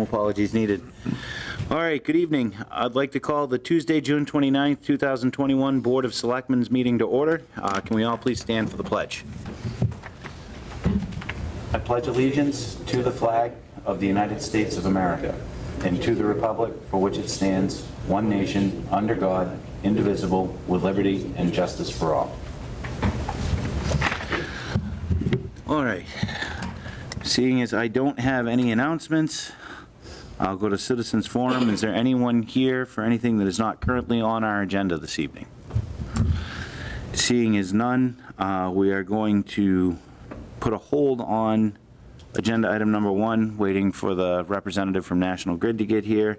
apologies needed. All right, good evening. I'd like to call the Tuesday, June 29th, 2021 Board of Selectmen's meeting to order. Can we all please stand for the pledge? I pledge allegiance to the flag of the United States of America and to the republic for which it stands, one nation, under God, indivisible, with liberty and justice for all. All right. Seeing as I don't have any announcements, I'll go to Citizens Forum. Is there anyone here for anything that is not currently on our agenda this evening? Seeing as none, we are going to put a hold on agenda item number 1, waiting for the representative from National Grid to get here.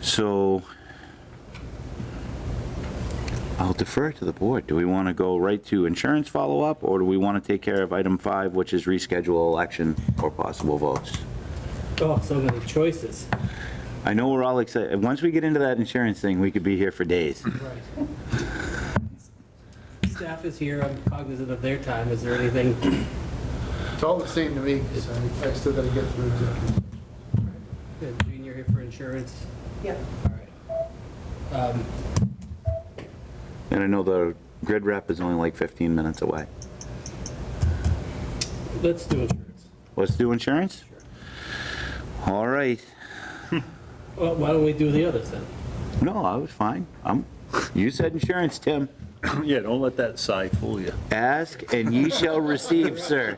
So I'll defer to the board. Do we want to go right to insurance follow-up, or do we want to take care of item 5, which is reschedule election or possible votes? Oh, so many choices. I know we're all excited. Once we get into that insurance thing, we could be here for days. Right. Staff is here. I'm cognizant of their time. Is there anything? It's all the same to me, because I still got to get through executive. Gene, you're here for insurance? Yeah. All right. And I know the grid rep is only like 15 minutes away. Let's do insurance. Let's do insurance? Sure. All right. Well, why don't we do the others then? No, I was fine. You said insurance, Tim. Yeah, don't let that sigh fool you. Ask and ye shall receive, sir.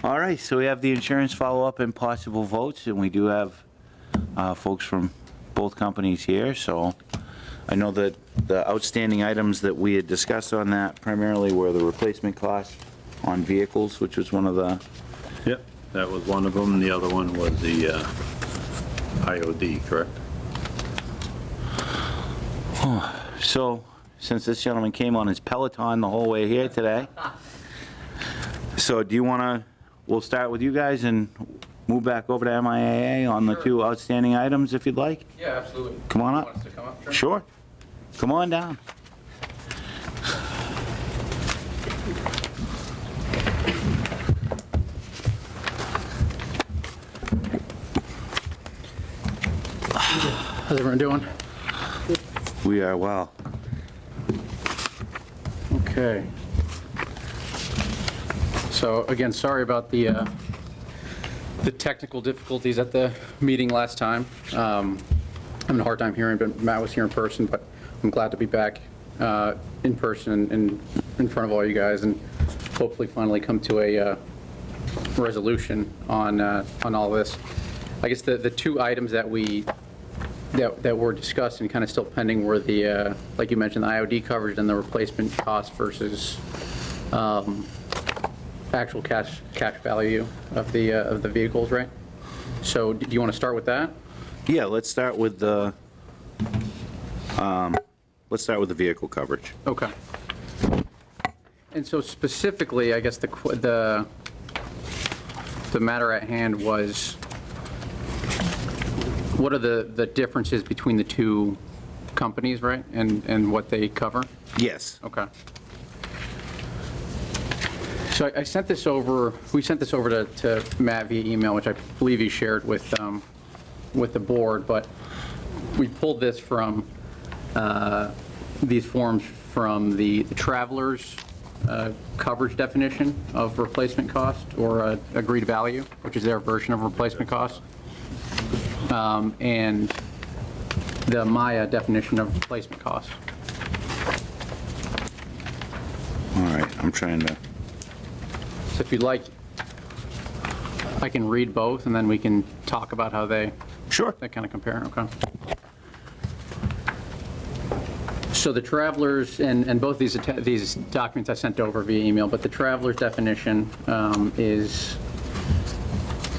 All right, so we have the insurance follow-up and possible votes, and we do have folks from both companies here. So I know that the outstanding items that we had discussed on that primarily were the replacement costs on vehicles, which was one of the... Yep, that was one of them. The other one was the IOD, correct? So, since this gentleman came on his Peloton the whole way here today, so do you want to, we'll start with you guys and move back over to MIAA on the 2 outstanding items if you'd like? Yeah, absolutely. Come on up. Want us to come up? Sure. Come on down. How's everyone doing? We are well. Okay. So again, sorry about the technical difficulties at the meeting last time. I'm having a hard time hearing, but Matt was here in person, but I'm glad to be back in person and in front of all you guys, and hopefully finally come to a resolution on all this. I guess the 2 items that that were discussed and kind of still pending were the, like you mentioned, the IOD coverage and the replacement cost versus actual cash value of the vehicles, right? So do you want to start with that? Yeah, let's start with the vehicle coverage. Okay. And so specifically, I guess the matter at hand was, what are the differences between the 2 companies, right? And what they cover? Yes. Okay. So I sent this over, we sent this over to Matt via email, which I believe he shared with the board, but we pulled this from these forms from the traveler's coverage definition of replacement cost, or agreed value, which is their version of replacement cost. And the Maya definition of replacement cost. All right, I'm trying to... So if you'd like, I can read both, and then we can talk about how they Sure. kind of compare. Okay. So the travelers, and both these documents I sent over via email, but the traveler's definition is,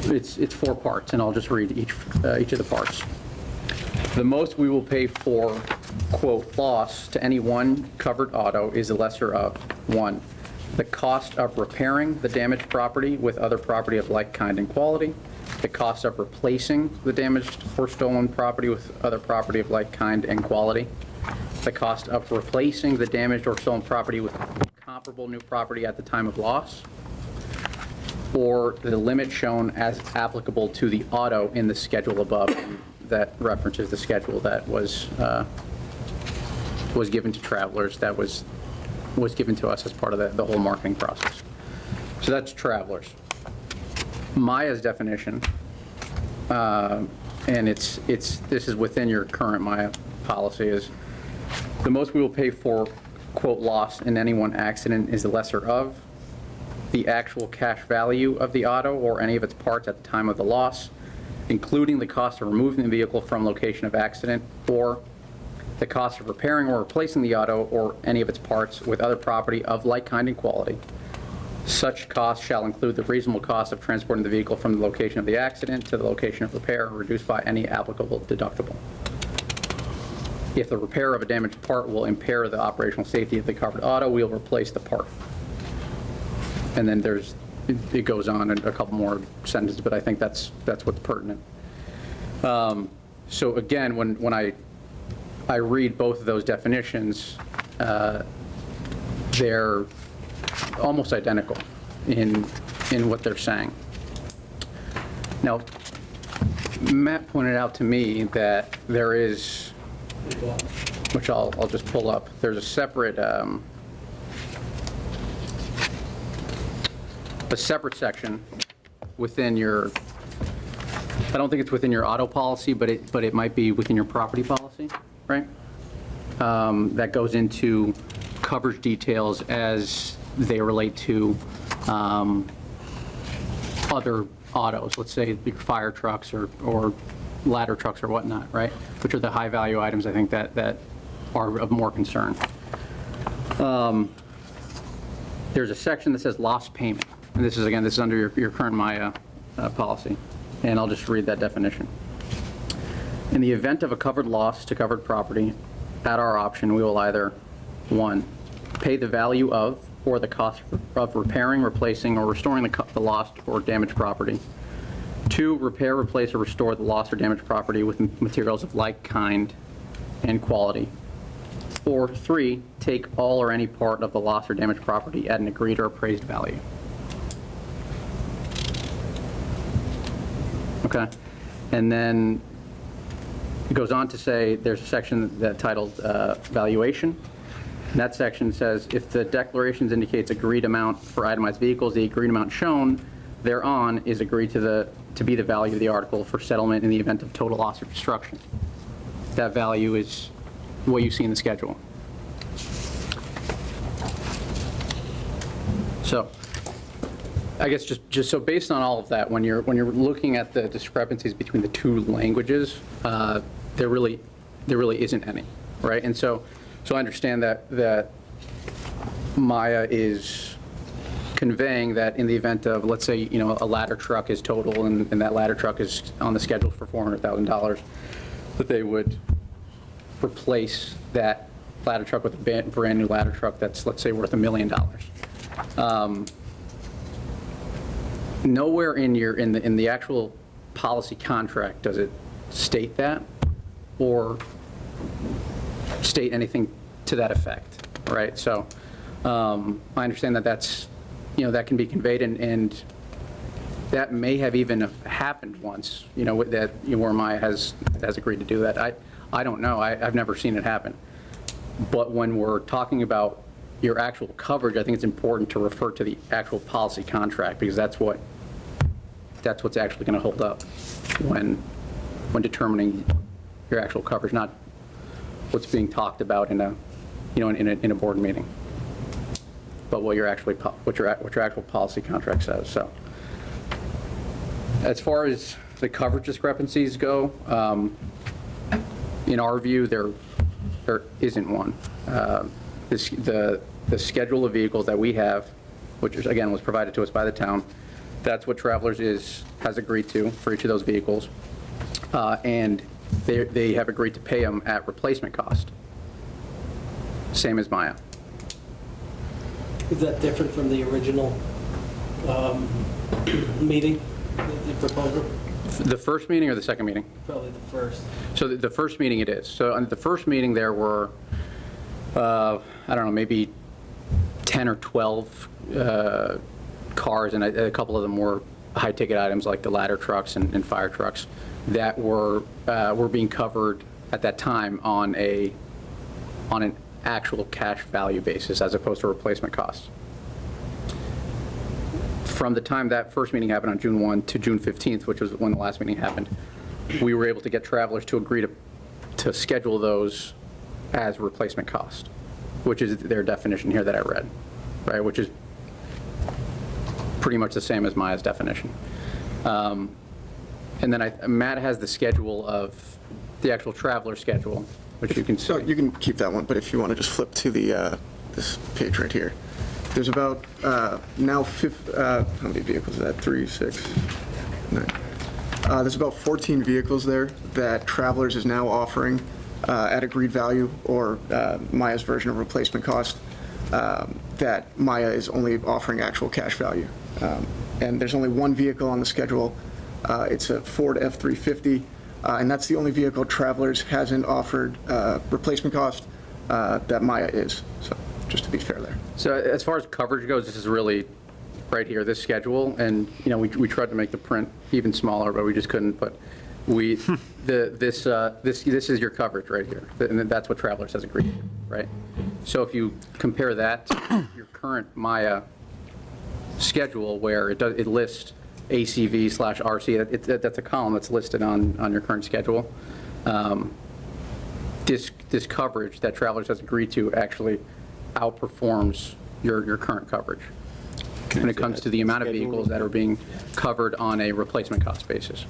it's 4 parts, and I'll just read each of the parts. The most we will pay for, quote, loss to any one covered auto is the lesser of 1, the cost of repairing the damaged property with other property of like kind and quality, the cost of replacing the damaged or stolen property with other property of like kind and quality, the cost of replacing the damaged or stolen property with comparable new property at the time of loss, or the limit shown as applicable to the auto in the schedule above. And that references the schedule that was given to Travelers, that was given to us as part of the whole marketing process. So that's Travelers. Maya's definition, and this is within your current Maya policy, is the most we will pay for, quote, loss in any one accident is the lesser of the actual cash value of the auto or any of its parts at the time of the loss, including the cost of removing the vehicle from location of accident, or the cost of repairing or replacing the auto or any of its parts with other property of like kind and quality. Such cost shall include the reasonable cost of transporting the vehicle from the location of the accident to the location of repair, reduced by any applicable deductible. If the repair of a damaged part will impair the operational safety of the covered auto, we'll replace the part. And then it goes on in a couple more sentences, but I think that's what's pertinent. So again, when I read both of those definitions, they're almost identical in what they're saying. Now, Matt pointed out to me that there is, which I'll just pull up, there's a separate section within your, I don't think it's within your auto policy, but it might be within your property policy, right? That goes into coverage details as they relate to other autos, let's say your fire trucks or ladder trucks or whatnot, right? Which are the high value items, I think, that are of more concern. There's a section that says lost payment. And this is under your current Maya policy. And I'll just read that definition. In the event of a covered loss to covered property, at our option, we will either, 1, pay the value of or the cost of repairing, replacing, or restoring the lost or damaged property. 2, repair, replace, or restore the lost or damaged property with materials of like kind and quality. Or 3, take all or any part of the lost or damaged property at an agreed or appraised value. Okay, and then it goes on to say there's a section that titled valuation. And that section says if the declarations indicates agreed amount for itemized vehicles, the agreed amount shown thereon is agreed to be the value of the article for settlement in the event of total loss or destruction. That value is what you see in the schedule. So I guess just so based on all of that, when you're looking at the discrepancies between the two languages, there really isn't any, right? And so I understand that Maya is conveying that in the event of, let's say, a ladder truck is total and that ladder truck is on the schedule for $400,000, that they would replace that ladder truck with a brand new ladder truck that's, let's say, worth $1 million. Nowhere in the actual policy contract does it state that or state anything to that effect, right? So I understand that that can be conveyed, and that may have even happened once, where Maya has agreed to do that. I don't know. I've never seen it happen. But when we're talking about your actual coverage, I think it's important to refer to the actual policy contract, because that's what's actually going to hold up when determining your actual coverage, not what's being talked about in a board meeting, but what your actual policy contract says. So as far as the coverage discrepancies go, in our view, there isn't one. The schedule of vehicles that we have, which is, again, was provided to us by the town, that's what Travelers has agreed to for each of those vehicles. And they have agreed to pay them at replacement cost, same as Maya. Is that different from the original meeting, the proposal? The first meeting or the second meeting? Probably the first. So the first meeting it is. So on the first meeting there were, I don't know, maybe 10 or 12 cars, and a couple of them were high-ticket items like the ladder trucks and fire trucks that were being covered at that time on an actual cash value basis as opposed to replacement costs. From the time that first meeting happened on June 1 to June 15th, which was when the last meeting happened, we were able to get travelers to agree to schedule those as replacement cost, which is their definition here that I read, right, which is pretty much the same as Maya's definition. And then Matt has the schedule of the actual traveler schedule, which you can see. So you can keep that one, but if you want to just flip to the, this page right here. There's about, now, how many vehicles is that? 3, 6, 9. There's about 14 vehicles there that Travelers is now offering at agreed value, or Maya's version of replacement cost, that Maya is only offering actual cash value. And there's only one vehicle on the schedule. It's a Ford F-350, and that's the only vehicle Travelers hasn't offered replacement cost that Maya is, so just to be fair there. So as far as coverage goes, this is really right here, this schedule, and, you know, we tried to make the print even smaller, but we just couldn't, but this is your coverage right here, and that's what Travelers has agreed to, right? So if you compare that to your current Maya schedule, where it lists ACV/RC, that's a column that's listed on your current schedule. This coverage that Travelers has agreed to actually outperforms your current coverage when it comes to the amount of vehicles that are being covered on a replacement cost basis.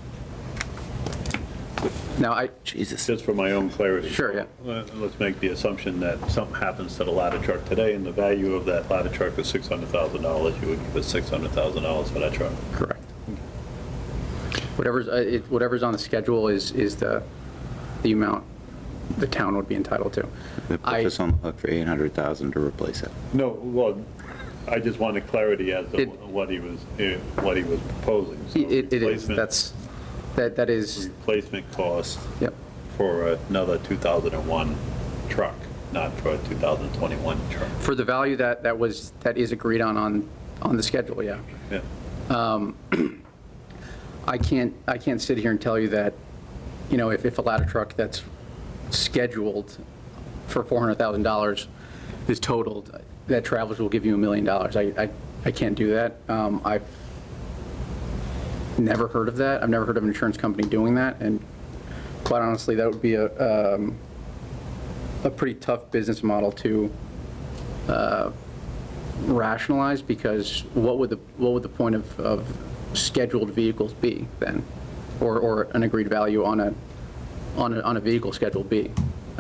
Now, Jesus. Just for my own clarity. Sure, yeah. Let's make the assumption that something happens to the ladder truck today, and the value of that ladder truck is $600,000. You would give us $600,000 for that truck. correct. Whatever's on the schedule is the amount the town would be entitled to. We put this on the hook for $800,000 to replace it. No, well, I just wanted clarity as to what he was proposing. So It is, replacement- that is, Replacement cost yep. for another 2001 truck, not for a 2021 truck. For the value that is agreed on the schedule, yeah. Yeah. I can't sit here and tell you that, you know, if a ladder truck that's scheduled for $400,000 is totaled, that Travelers will give you $1 million. I can't do that. I've never heard of that. I've never heard of an insurance company doing that, and quite honestly, that would be a pretty tough business model to rationalize, because what would the point of scheduled vehicles be then, or an agreed value on a vehicle schedule be?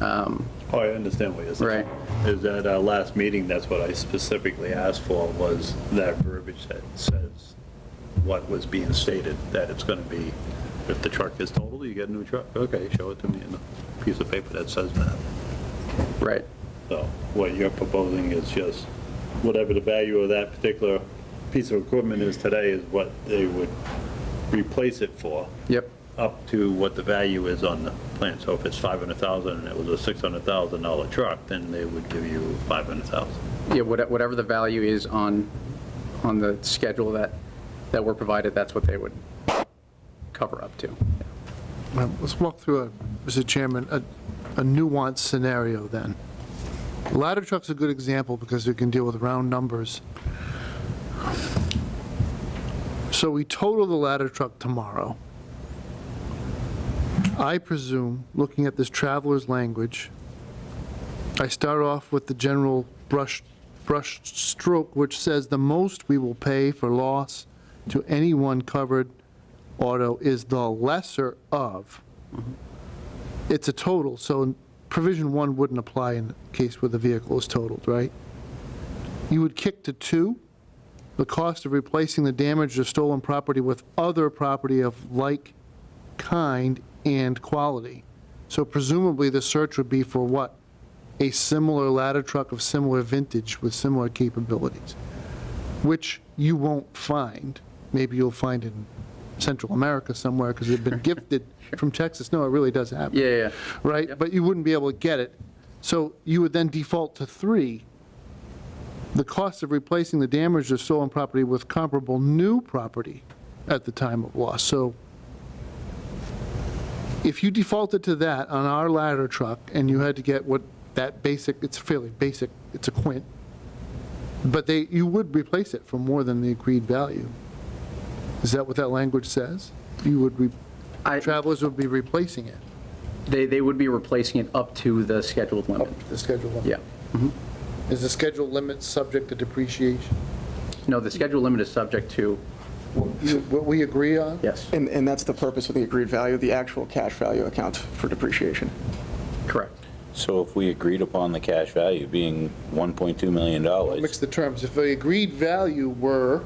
Oh, I understand what you're saying. Right. Is at our last meeting, that's what I specifically asked for, was that verbiage that says what was being stated, that it's going to be, if the truck is totaled, you get a new truck. Okay, show it to me in a piece of paper that says that. Right. So what you're proposing is just whatever the value of that particular piece of equipment is today is what they would replace it for. Yep. Up to what the value is on the plan. So if it's $500,000 and it was a $600,000 truck, then they would give you $500,000. Yeah, whatever the value is on the schedule that we're provided, that's what they would cover up to. Let's walk through, Mr. Chairman, a nuanced scenario then. Ladder truck's a good example because we can deal with round numbers. So we total the ladder truck tomorrow. I presume, looking at this Traveler's language, I start off with the general brush stroke, which says the most we will pay for loss to anyone covered auto is the lesser of. It's a total, so provision 1 wouldn't apply in the case where the vehicle is totaled, right? You would kick to 2, the cost of replacing the damaged or stolen property with other property of like kind and quality. So presumably the search would be for what? A similar ladder truck of similar vintage with similar capabilities, which you won't find. Maybe you'll find in Central America somewhere because they've been gifted from Texas. No, it really does happen. Yeah. Right? Yep. But you wouldn't be able to get it. So you would then default to 3, the cost of replacing the damaged or stolen property with comparable new property at the time of loss. So if you defaulted to that on our ladder truck and you had to get what that basic, it's fairly basic, it's a quint, but you would replace it for more than the agreed value. Is that what that language says? You would, Travelers would be replacing it, They would be replacing it up to the scheduled limit. up to the schedule limit? Yeah. Is the schedule limit subject to depreciation? No, the scheduled limit is subject to, What we agree on? yes, And that's the purpose of the agreed value, the actual cash value accounts for depreciation. correct. So if we agreed upon the cash value being $1.2 million, Mix the terms. If the agreed value were,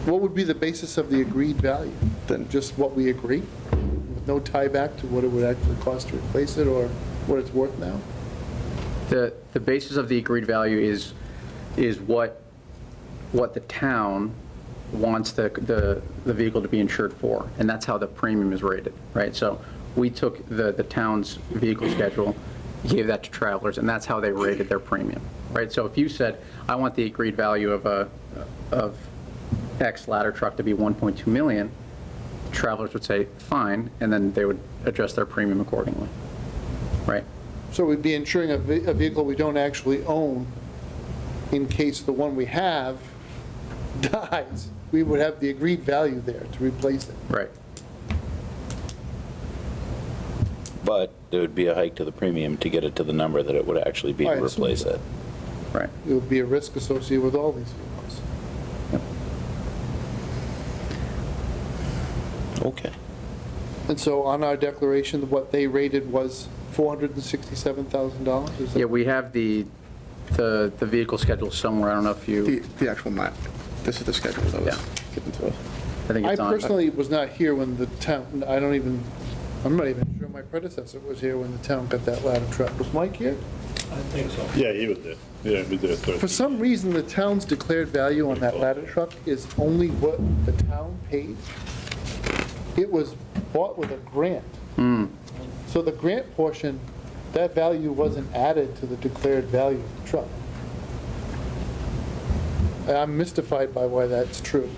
what would be the basis of the agreed value? Then- Just what we agree? With no tie back to what it would actually cost to replace it or what it's worth now? The basis of the agreed value is what the town wants the vehicle to be insured for, and that's how the premium is rated, right? So we took the town's vehicle schedule, gave that to Travelers, and that's how they rated their premium, right? So if you said, I want the agreed value of X ladder truck to be 1.2 million, Travelers would say, fine, and then they would adjust their premium accordingly, right? So we'd be insuring a vehicle we don't actually own in case the one we have dies. We would have the agreed value there to replace it. Right. but there would be a hike to the premium to get it to the number that it would actually be to I assume replace so. it. Right. It would be a risk associated with all these vehicles. Okay. And so on our declaration, what they rated was $467,000? Is that- Yeah, we have the vehicle schedule somewhere. I don't know if you, The actual map. This is the schedule that was Yeah. given to us. I think I it's on. personally was not here when the town, I'm not even sure my predecessor was here when the town got that ladder truck. Was Mike here? I think so. Yeah, he was there. Yeah, he was there For Thursday. some reason, the town's declared value on that ladder truck is only what the town paid. It was bought with a grant. So the grant portion, that value wasn't added to the declared value of the truck. I'm mystified by why that's true.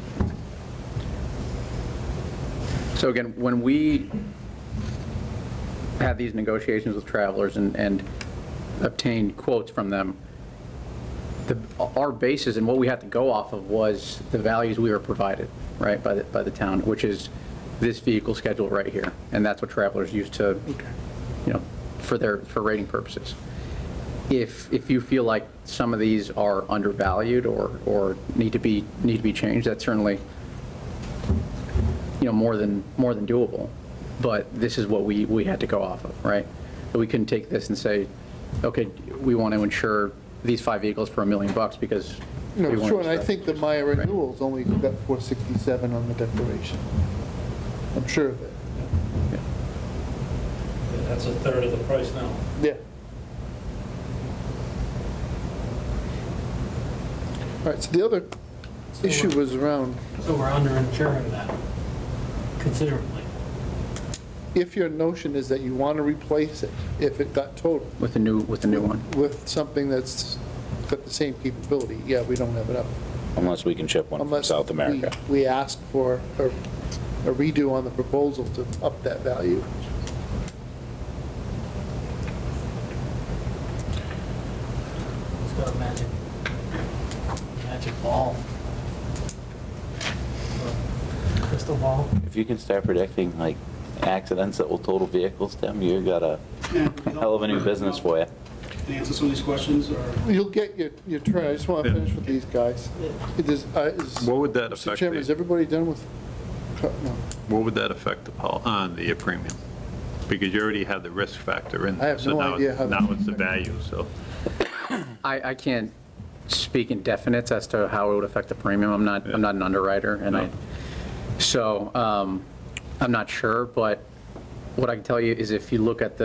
So again, when we had these negotiations with Travelers and obtained quotes from them, our basis and what we had to go off of was the values we were provided, right, by the town, which is this vehicle schedule right here. And that's what Travelers used to, for rating purposes. If you feel like some of these are undervalued or need to be changed, that's certainly, more than doable. But this is what we had to go off of, right? So we couldn't take this and say, okay, we want to insure these 5 vehicles for $1 million because. No, we it's want true, to and I start- think that my renewals only got 467 on the declaration. I'm sure of it. Yeah, that's a third of the price now. Yeah. All right, so the other issue was around, So we're underinsuring that considerably. if your notion is that you want to replace it, if it got totaled, With the new one. with something that's got the same capability, yeah, we don't have enough. Unless we can ship one from Unless South America. we ask for a redo on the proposal to up that value. It's got a magic ball. Crystal ball. If you can start predicting like accidents that will total vehicles, Tim, you got a hell of a new business for you. Can answer some of these questions, or? You'll get your turn, I just want to finish with these guys. What would that Mr. affect Chairman, is everybody done with, no, What would that affect on the premium? Because you already have the risk factor in I there. have so no now idea how Now that- it's the value, so. I can't speak in definites as to how it would affect the premium. I'm not an underwriter, and so I'm not sure, but what I can tell you is if you look at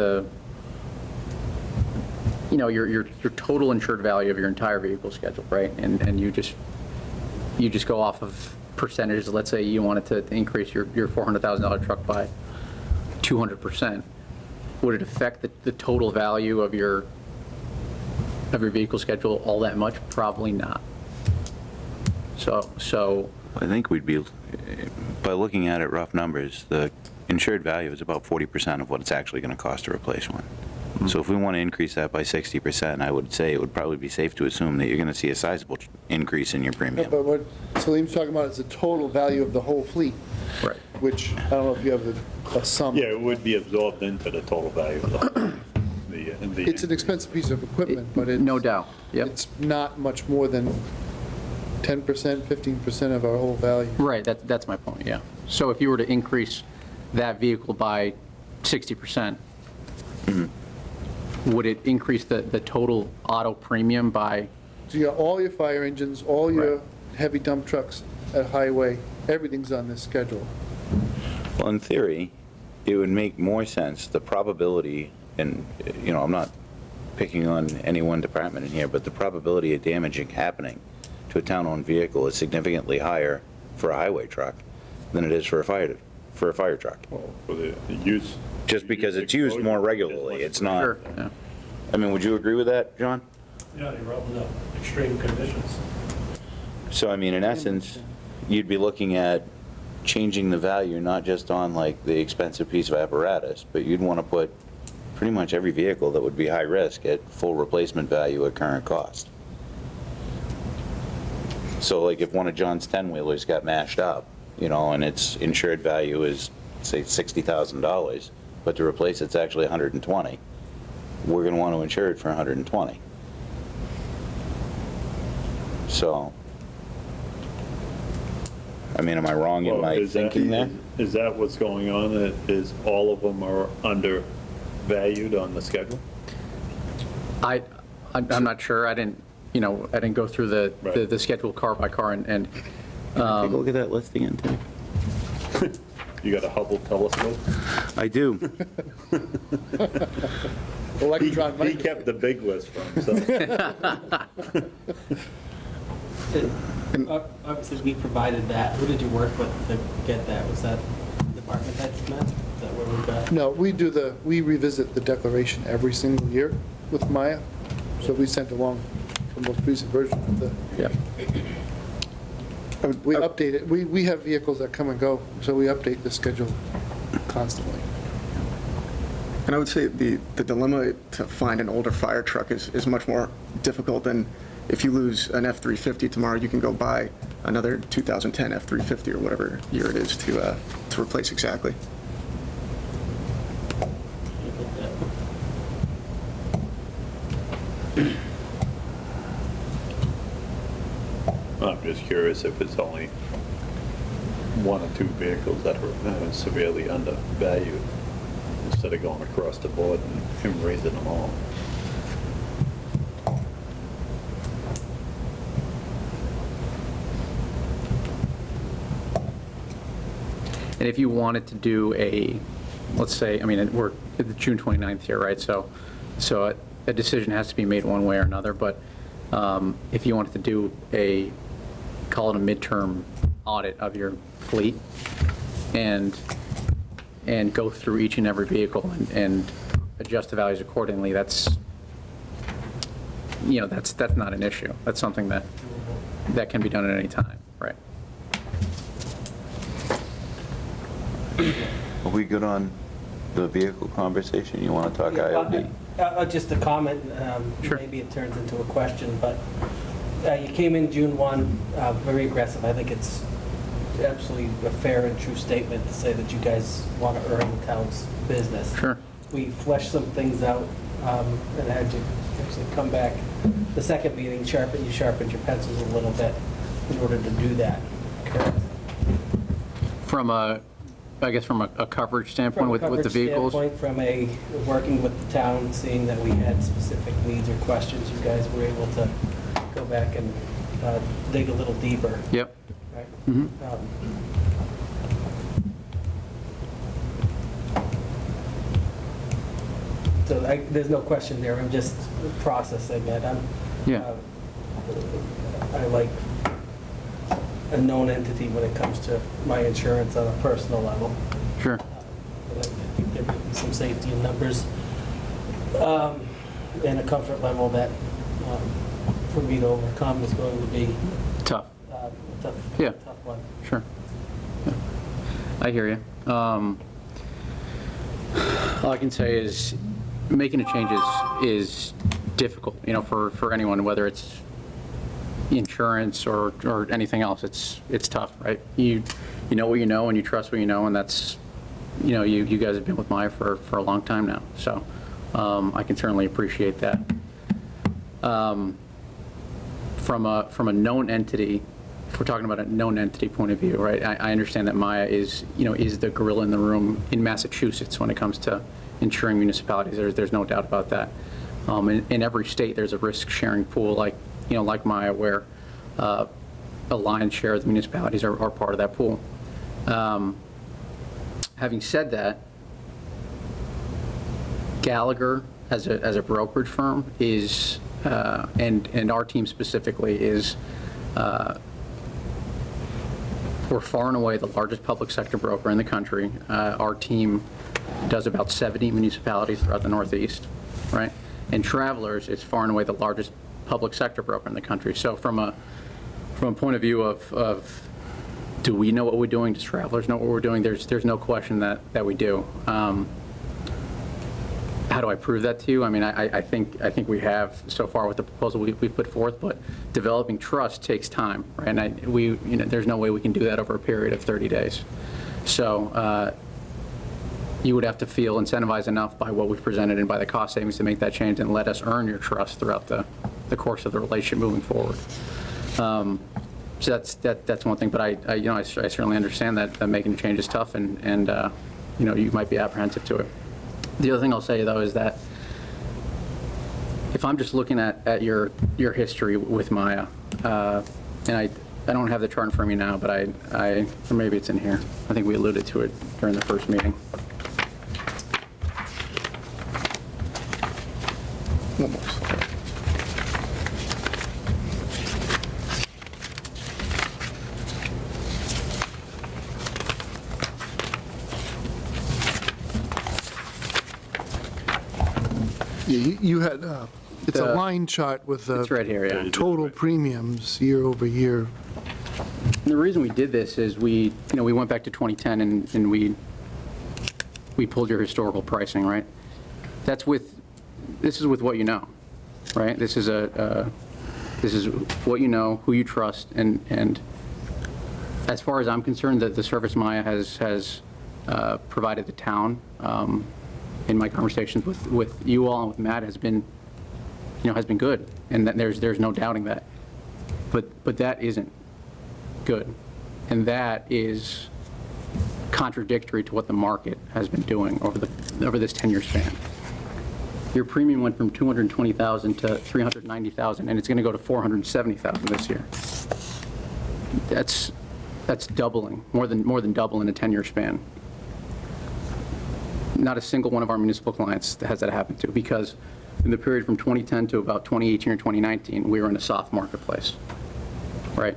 your total insured value of your entire vehicle schedule, right? And you just go off of percentages. Let's say you wanted to increase your $400,000 truck by 200%. Would it affect the total value of your of your vehicle schedule all that much? Probably not. So, I think we'd be, by looking at it, rough numbers, the insured value is about 40% of what it's actually going to cost to replace one. So if we want to increase that by 60%, I would say it would probably be safe to assume that you're going to see a sizable increase in your premium. But what Salim's talking about is the total value of the whole fleet, right. which, I don't know if you have a sum. Yeah, it would be absorbed into the total value of the It's an expensive piece of equipment, but it's. No doubt, yep. It's not much more than 10%, 15% of our whole value. Right, that's my point, yeah. So if you were to increase that vehicle by 60%, would it increase the total auto premium by, So you got all your fire engines, all your Right. heavy dump trucks at highway, everything's on this schedule. Well, in theory, it would make more sense, the probability, and, I'm not picking on any one department in here, but the probability of damage happening to a town-owned vehicle is significantly higher for a highway truck than it is for a fire truck. for the use. Just because it's used more regularly, it's not, sure, yeah. I mean, would you agree with that, John? Yeah, you're out in the extreme conditions. So, I mean, in essence, you'd be looking at changing the value, not just on like the expensive piece of apparatus, but you'd want to put pretty much every vehicle that would be high risk at full replacement value at current cost. So like if one of John's 10-wheelers got mashed up, and its insured value is, say, $60,000, but to replace it's actually 120, we're going to want to insure it for 120. So, I mean, am I wrong in Well, my is that- thinking there? Is that what's going on? Is all of them are undervalued on the schedule? I'm not sure, I didn't go through Right. the schedule car by car, and Take a look at that list again, Tim. You got a Hubble telescope? I do. Electron He Mike. kept the big list for himself. Obviously, we provided that. Who did you work with to get that? Was that department heads, Matt? Is that where we got? No, we revisit the declaration every single year with Maya, so we sent along the most recent version of the, yeah. we update it, we have vehicles that come and go, so we update the schedule constantly. And I would say the dilemma to find an older fire truck is much more difficult than if you lose an F-350 tomorrow, you can go buy another 2010 F-350 or whatever year it is to replace exactly. I'm just curious if it's only one or two vehicles that are severely undervalued, instead of going across the board and raising them all. And if you wanted to do let's say, I mean, we're at the June 29th here, right? So a decision has to be made one way or another, but if you wanted to do call it a midterm audit of your fleet and go through each and every vehicle and adjust the values accordingly, that's not an issue. That's something that can be done at any time, right? Are we good on the vehicle conversation? You want to talk IOD? Just a comment, Sure. maybe it turns into a question, but you came in June 1, very aggressive. I think it's absolutely a fair and true statement to say that you guys want to earn the town's business. Sure. We fleshed some things out and had you actually come back. The second meeting, you sharpened your pencils a little bit in order to do that, correct? From a coverage standpoint with the vehicles? From a coverage standpoint, from working with the town, seeing that we had specific needs or questions, you guys were able to go back and dig a little deeper, Yep. right? Mhm. So there's no question there, I'm just processing it. Yeah. I like a known entity when it comes to my insurance on a personal level. Sure. But I think there may be some safety in numbers and a comfort level that for me to overcome is going to be Tough. a tough, Yeah. tough one. Sure. Yeah. I hear you. All I can say is making a change is difficult, for anyone, whether it's insurance or anything else. It's tough, right? You know what you know and you trust what you know, and that's, you guys have been with Maya for a long time now. So I can certainly appreciate that. From a known entity, if we're talking about a known entity point of view, right, I understand that Maya is the gorilla in the room in Massachusetts when it comes to insuring municipalities. There's no doubt about that. In every state, there's a risk-sharing pool like Maya, where a lion's share of the municipalities are part of that pool. Having said that, Gallagher, as a brokerage firm, is, and our team specifically, is, we're far and away the largest public sector broker in the country. Our team does about 70 municipalities throughout the Northeast, right? And Travelers is far and away the largest public sector broker in the country. So from a point of view of do we know what we're doing? Does Travelers know what we're doing? There's no question that we do. How do I prove that to you? I mean, I think we have so far with the proposal we've put forth, but developing trust takes time, right? And there's no way we can do that over a period of 30 days. So you would have to feel incentivized enough by what we've presented and by the cost savings to make that change and let us earn your trust throughout the course of the relationship moving forward. So that's one thing, but I certainly understand that making a change is tough, and you might be apprehensive to it. The other thing I'll say, though, is that if I'm just looking at your history with Maya, and I don't have the chart in front of me now, but or maybe it's in here. I think we alluded to it during the first meeting. One more slide. Yeah, you had, it's a The- line chart with It's right here, yeah. total premiums year over year. And the reason we did this is we went back to 2010 and we pulled your historical pricing, right? This is with what you know, right? This is what you know, who you trust, and as far as I'm concerned, the service Maya has provided the town, in my conversations with you all and with Matt, has been good, and that there's no doubting that. But that isn't good, and that is contradictory to what the market has been doing over this 10-year span. Your premium went from $220,000 to $390,000, and it's going to go to $470,000 this year. That's doubling, more than double in a 10-year span. Not a single one of our municipal clients has that happen to, because in the period from 2010 to about 2018 or 2019, we were in a soft marketplace, right?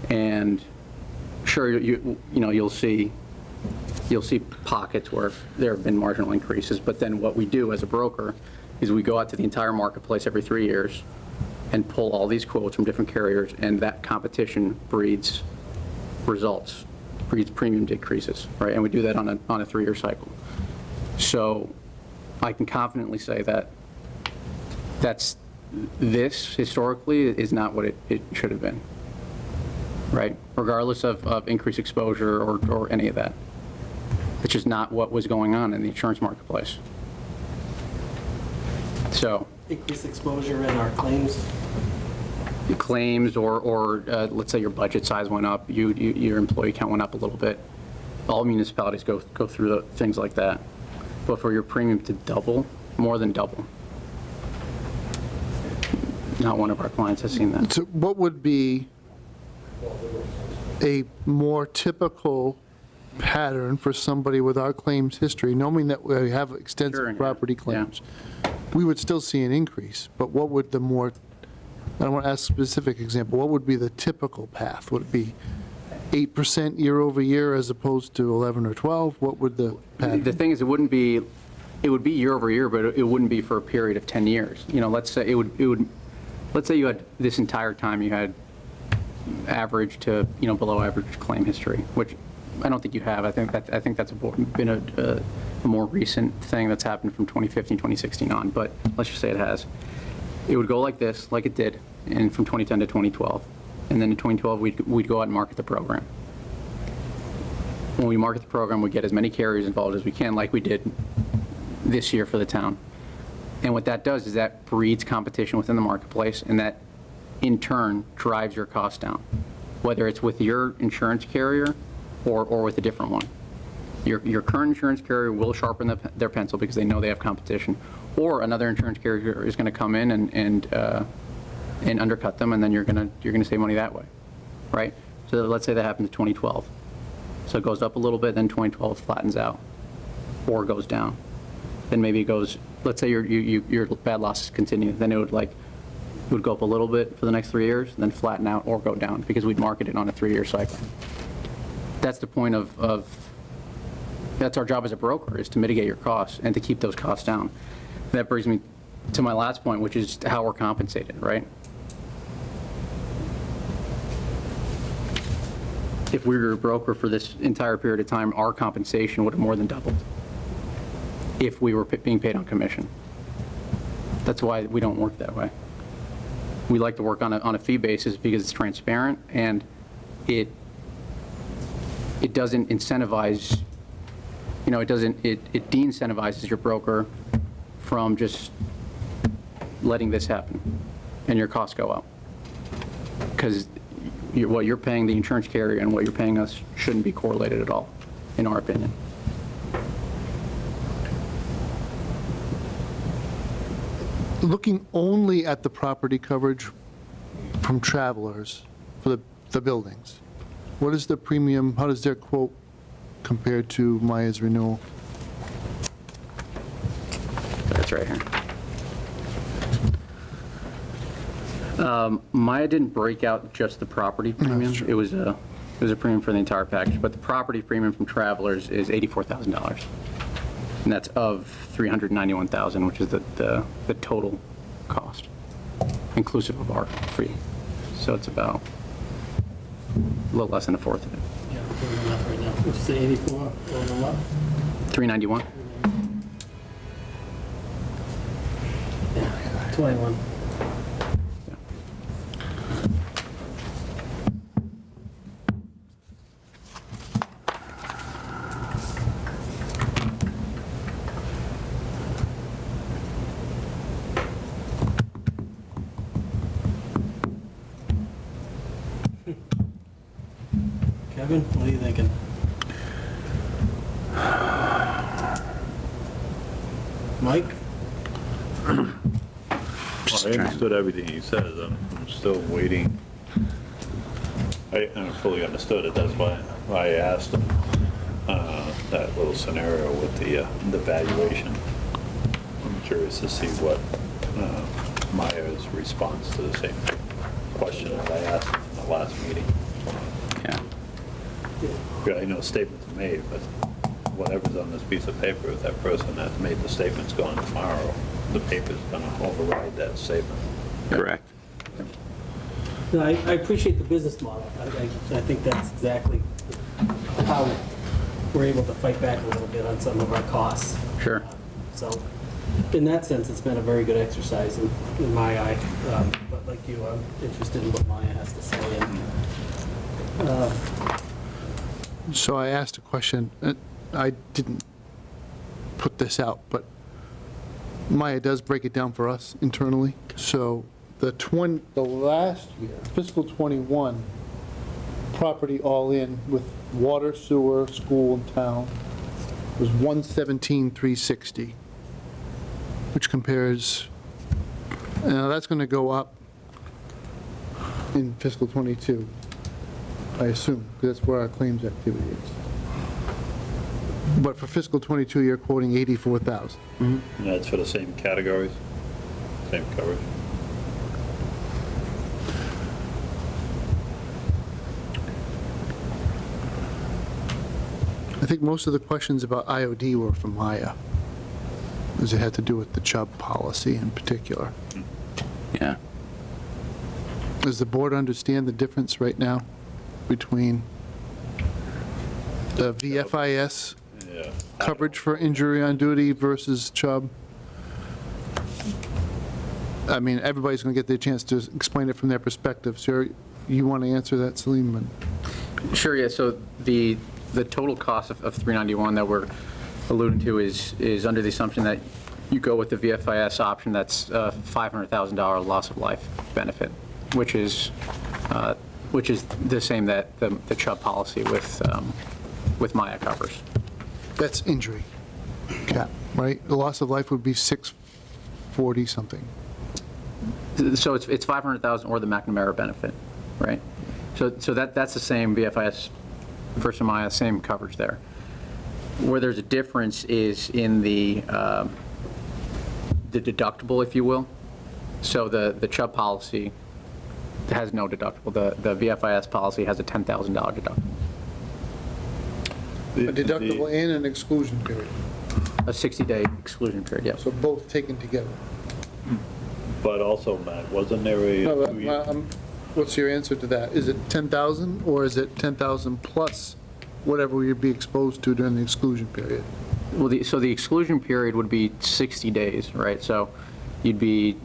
And sure, you'll see pockets where there have been marginal increases, but then what we do as a broker is we go out to the entire marketplace every 3 years and pull all these quotes from different carriers, and that competition breeds results, breeds premium decreases, right? And we do that on a 3-year cycle. So I can confidently say that this historically is not what it should have been, right? Regardless of increased exposure or any of that. It's just not what was going on in the insurance marketplace. So Increased exposure in our claims. claims or let's say your budget size went up, your employee count went up a little bit. All municipalities go through things like that. But for your premium to double, more than double, not one of our clients has seen that. So what would be a more typical pattern for somebody with our claims history, knowing that we have Sure, extensive yeah. property claims? We would still see an increase, but what would the more, I don't want to ask a specific example, what would be the typical path? Would it be 8% year over year as opposed to 11 or 12? What would the pattern? The thing is, it would be year over year, but it wouldn't be for a period of 10 years. Let's say it would let's say you had, this entire time, you had average to, below average claim history, which I don't think you have. I think that's been a more recent thing that's happened from 2015, 2016 on, but let's just say it has. It would go like this, like it did, and from 2010 to 2012. And then in 2012, we'd go out and market the program. When we market the program, we get as many carriers involved as we can, like we did this year for the town. And what that does is that breeds competition within the marketplace, and that in turn drives your costs down, whether it's with your insurance carrier or with a different one. Your current insurance carrier will sharpen their pencil because they know they have competition, or another insurance carrier is going to come in and undercut them, and then you're going to save money that way, right? So let's say that happened in 2012. So it goes up a little bit, then 2012 flattens out, or goes down. Then maybe it goes, let's say your bad losses continue, then it would go up a little bit for the next 3 years, then flatten out or go down, because we'd market it on a 3-year cycle. That's the point that's our job as a broker, is to mitigate your costs and to keep those costs down. That brings me to my last point, which is how we're compensated, right? If we were a broker for this entire period of time, our compensation would have more than doubled if we were being paid on commission. That's why we don't work that way. We like to work on a fee basis because it's transparent, and it doesn't incentivize, it de-incentivizes your broker from just letting this happen and your costs go up. Because what you're paying the insurance carrier and what you're paying us shouldn't be correlated at all, in our opinion. Looking only at the property coverage from Travelers for the buildings, what is the premium, how does their quote compare to Maya's renewal? That's right here. Maya didn't break out just the property premium. It was a premium for the entire package, but the property premium from Travelers is $84,000. And that's of $391,000, which is the total cost, inclusive of our fee. So it's about a little less than a fourth of it. Yeah, I'm doing the math right now. Would you say 84 or what? 391? Yeah, 21. Kevin, what are you thinking? Mike? Well, I understood everything he said. I'm still waiting. I fully understood it. That's why I asked him that little scenario with the valuation. I'm curious to see what Maya's response to the same question that I asked in the last meeting. Yeah. Yeah, I know statements are made, but whatever's on this piece of paper, if that person that's made the statement's gone tomorrow, the paper's gonna override that statement. Correct. No, I appreciate the business model. I think that's exactly how we're able to fight back a little bit on some of our costs. Sure. So in that sense, it's been a very good exercise in my eye. But like you, I'm interested in what Maya has to say. So I asked a question, I didn't put this out, but Maya does break it down for us internally. So the last year, fiscal '21, property all in with water, sewer, school, and town was $117,360, which compares, that's going to go up in fiscal '22. I assume, because that's where our claims activity is. But for fiscal '22, you're quoting $84,000. And that's for the same categories, same coverage. I think most of the questions about IOD were from Maya, as it had to do with the Chubb policy in particular. Yeah. Does the board understand the difference right now between the VFIS Yeah. coverage for injury on duty versus Chubb? I mean, everybody's going to get their chance to explain it from their perspective. So you want to answer that, Selim? Sure, yeah, so the total cost of 391 that we're alluding to is under the assumption that you go with the VFIS option, that's a $500,000 loss of life benefit, which is the same that the Chubb policy with Maya covers. That's injury cap, right? The loss of life would be 640 something. So it's 500,000 or the McNamara benefit, right? So that's the same VFIS versus Maya, same coverage there. Where there's a difference is in the deductible, if you will. So the Chubb policy has no deductible. The VFIS policy has a $10,000 deductible, A deductible and an exclusion period. a 60-day exclusion period, yes. So both taken together. But also, Matt, wasn't there a No, 2 year? what's your answer to that? Is it 10,000 or is it 10,000 plus whatever you'd be exposed to during the exclusion period? Well, so the exclusion period would be 60 days, right? So you'd be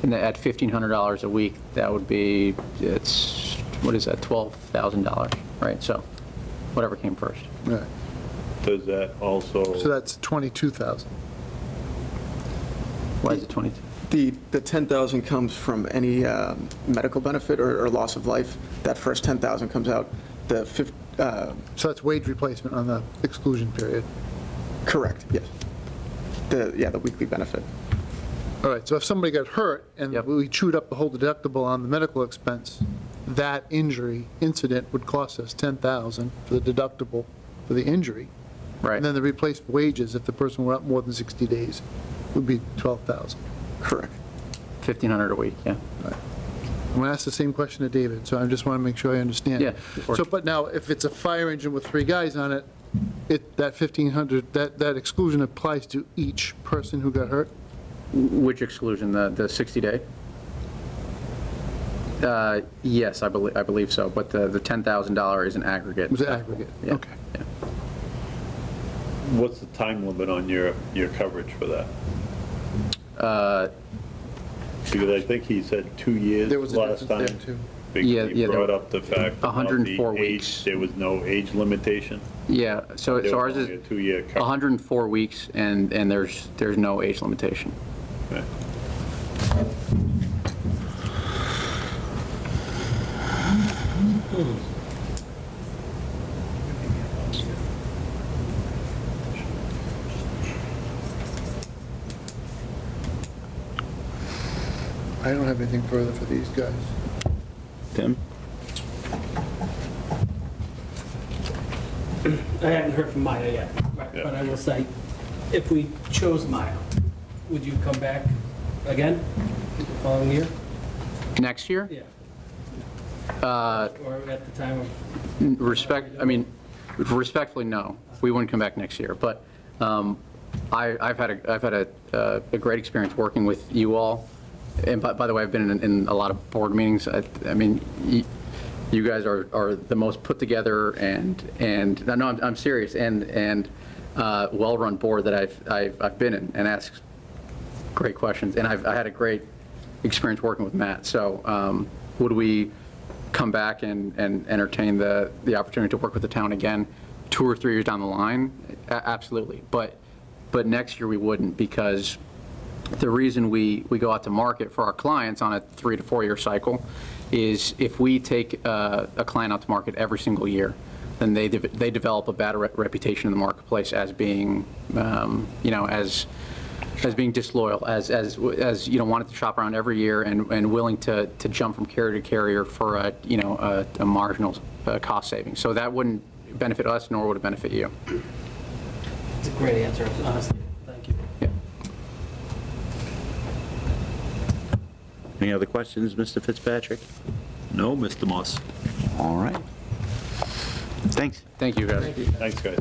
at $1,500 a week. That would be, what is that, $12,000, right? So whatever came first. Right. Does that also? So that's 22,000. Why is it 22? The 10,000 comes from any medical benefit or loss of life. That first 10,000 comes out. So that's wage replacement on the exclusion period. Correct, yes. The weekly benefit. All right, so if somebody got hurt and Yep. we chewed up the whole deductible on the medical expense, that injury incident would cost us 10,000 for the deductible for the injury. Right. And then the replaced wages, if the person were out more than 60 days, would be 12,000. Correct. 1,500 a week, yeah. I'm going to ask the same question to David, so I just want to make sure I understand. Yeah, of course. So, but now, if it's a fire engine with 3 guys on it, that 1,500, that exclusion applies to each person who got hurt? Which exclusion, the 60-day? Yes, I believe so, but the $10,000 is an aggregate. Was it aggregate? Yeah, Okay. yeah. What's the time limit on your coverage for that? Because I think he said 2 years There was a last difference time. there, too. Because Yeah, he there brought were up the fact about 104 the weeks. age, there was no age limitation. Yeah, so There ours was is only a 2-year coverage. 104 weeks, and there's no age limitation. Okay. I don't have anything further for these guys. Tim? I haven't heard from Maya yet, but I will say, if we chose Maya, would you come back again the following year? Next year? Yeah. Or at the time of, Respectfully, no. We wouldn't come back next year, but I've had a great experience working with you all. And by the way, I've been in a lot of board meetings. I mean, you guys are the most put together and no, I'm serious, and well-run board that I've been in and asked great questions. And I had a great experience working with Matt. So would we come back and entertain the opportunity to work with the town again 2 or 3 years down the line? Absolutely. But next year we wouldn't, because the reason we go out to market for our clients on a 3 to 4 year cycle is if we take a client out to market every single year, then they develop a bad reputation in the marketplace as being, as being disloyal, as wanting to shop around every year and willing to jump from carrier to carrier for a marginal cost saving. So that wouldn't benefit us, nor would it benefit you. it's a great answer, honestly. Thank you. Yeah. Any other questions, Mr. Fitzpatrick? No, Mr. Moss. All right. Thanks. Thank you, guys. Thanks, guys.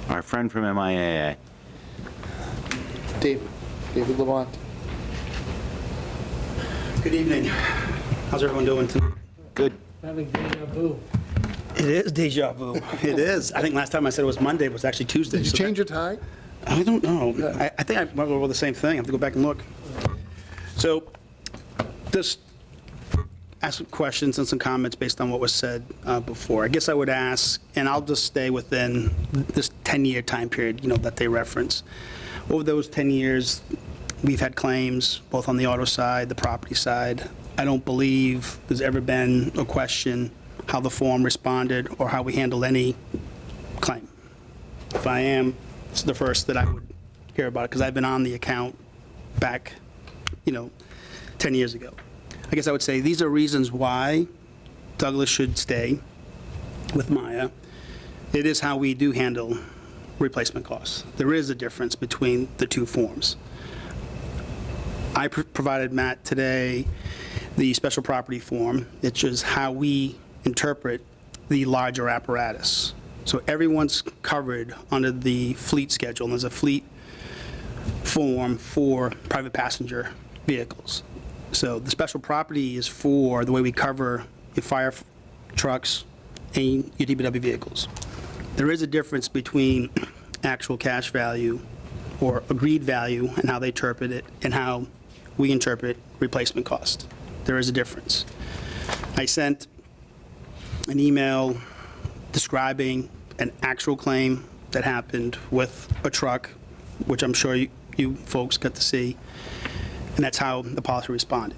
Our friend from MIAA. David. David Levant. Good evening. How's everyone doing tonight? Good. Having deja vu. It is deja vu. It is. I think last time I said it was Monday, it was actually Tuesday. Did you so change your tie? I don't know. I think I might go with the same thing. I have to go back and look. So, just ask some questions and some comments based on what was said before. I guess I would ask, and I'll just stay within this 10-year time period, that they reference. Over those 10 years, we've had claims, both on the auto side, the property side. I don't believe there's ever been a question how the form responded or how we handled any claim. If I am, it's the first that I would hear about it, because I've been on the account back, 10 years ago. I guess I would say these are reasons why Douglas should stay with Maya. It is how we do handle replacement costs. There is a difference between the two forms. I provided Matt today the special property form, which is how we interpret the larger apparatus. So everyone's covered under the fleet schedule, and there's a fleet form for private passenger vehicles. So the special property is for the way we cover your fire trucks and your DPW vehicles. There is a difference between actual cash value or agreed value and how they interpret it and how we interpret replacement cost. There is a difference. I sent an email describing an actual claim that happened with a truck, which I'm sure you folks got to see, and that's how the policy responded.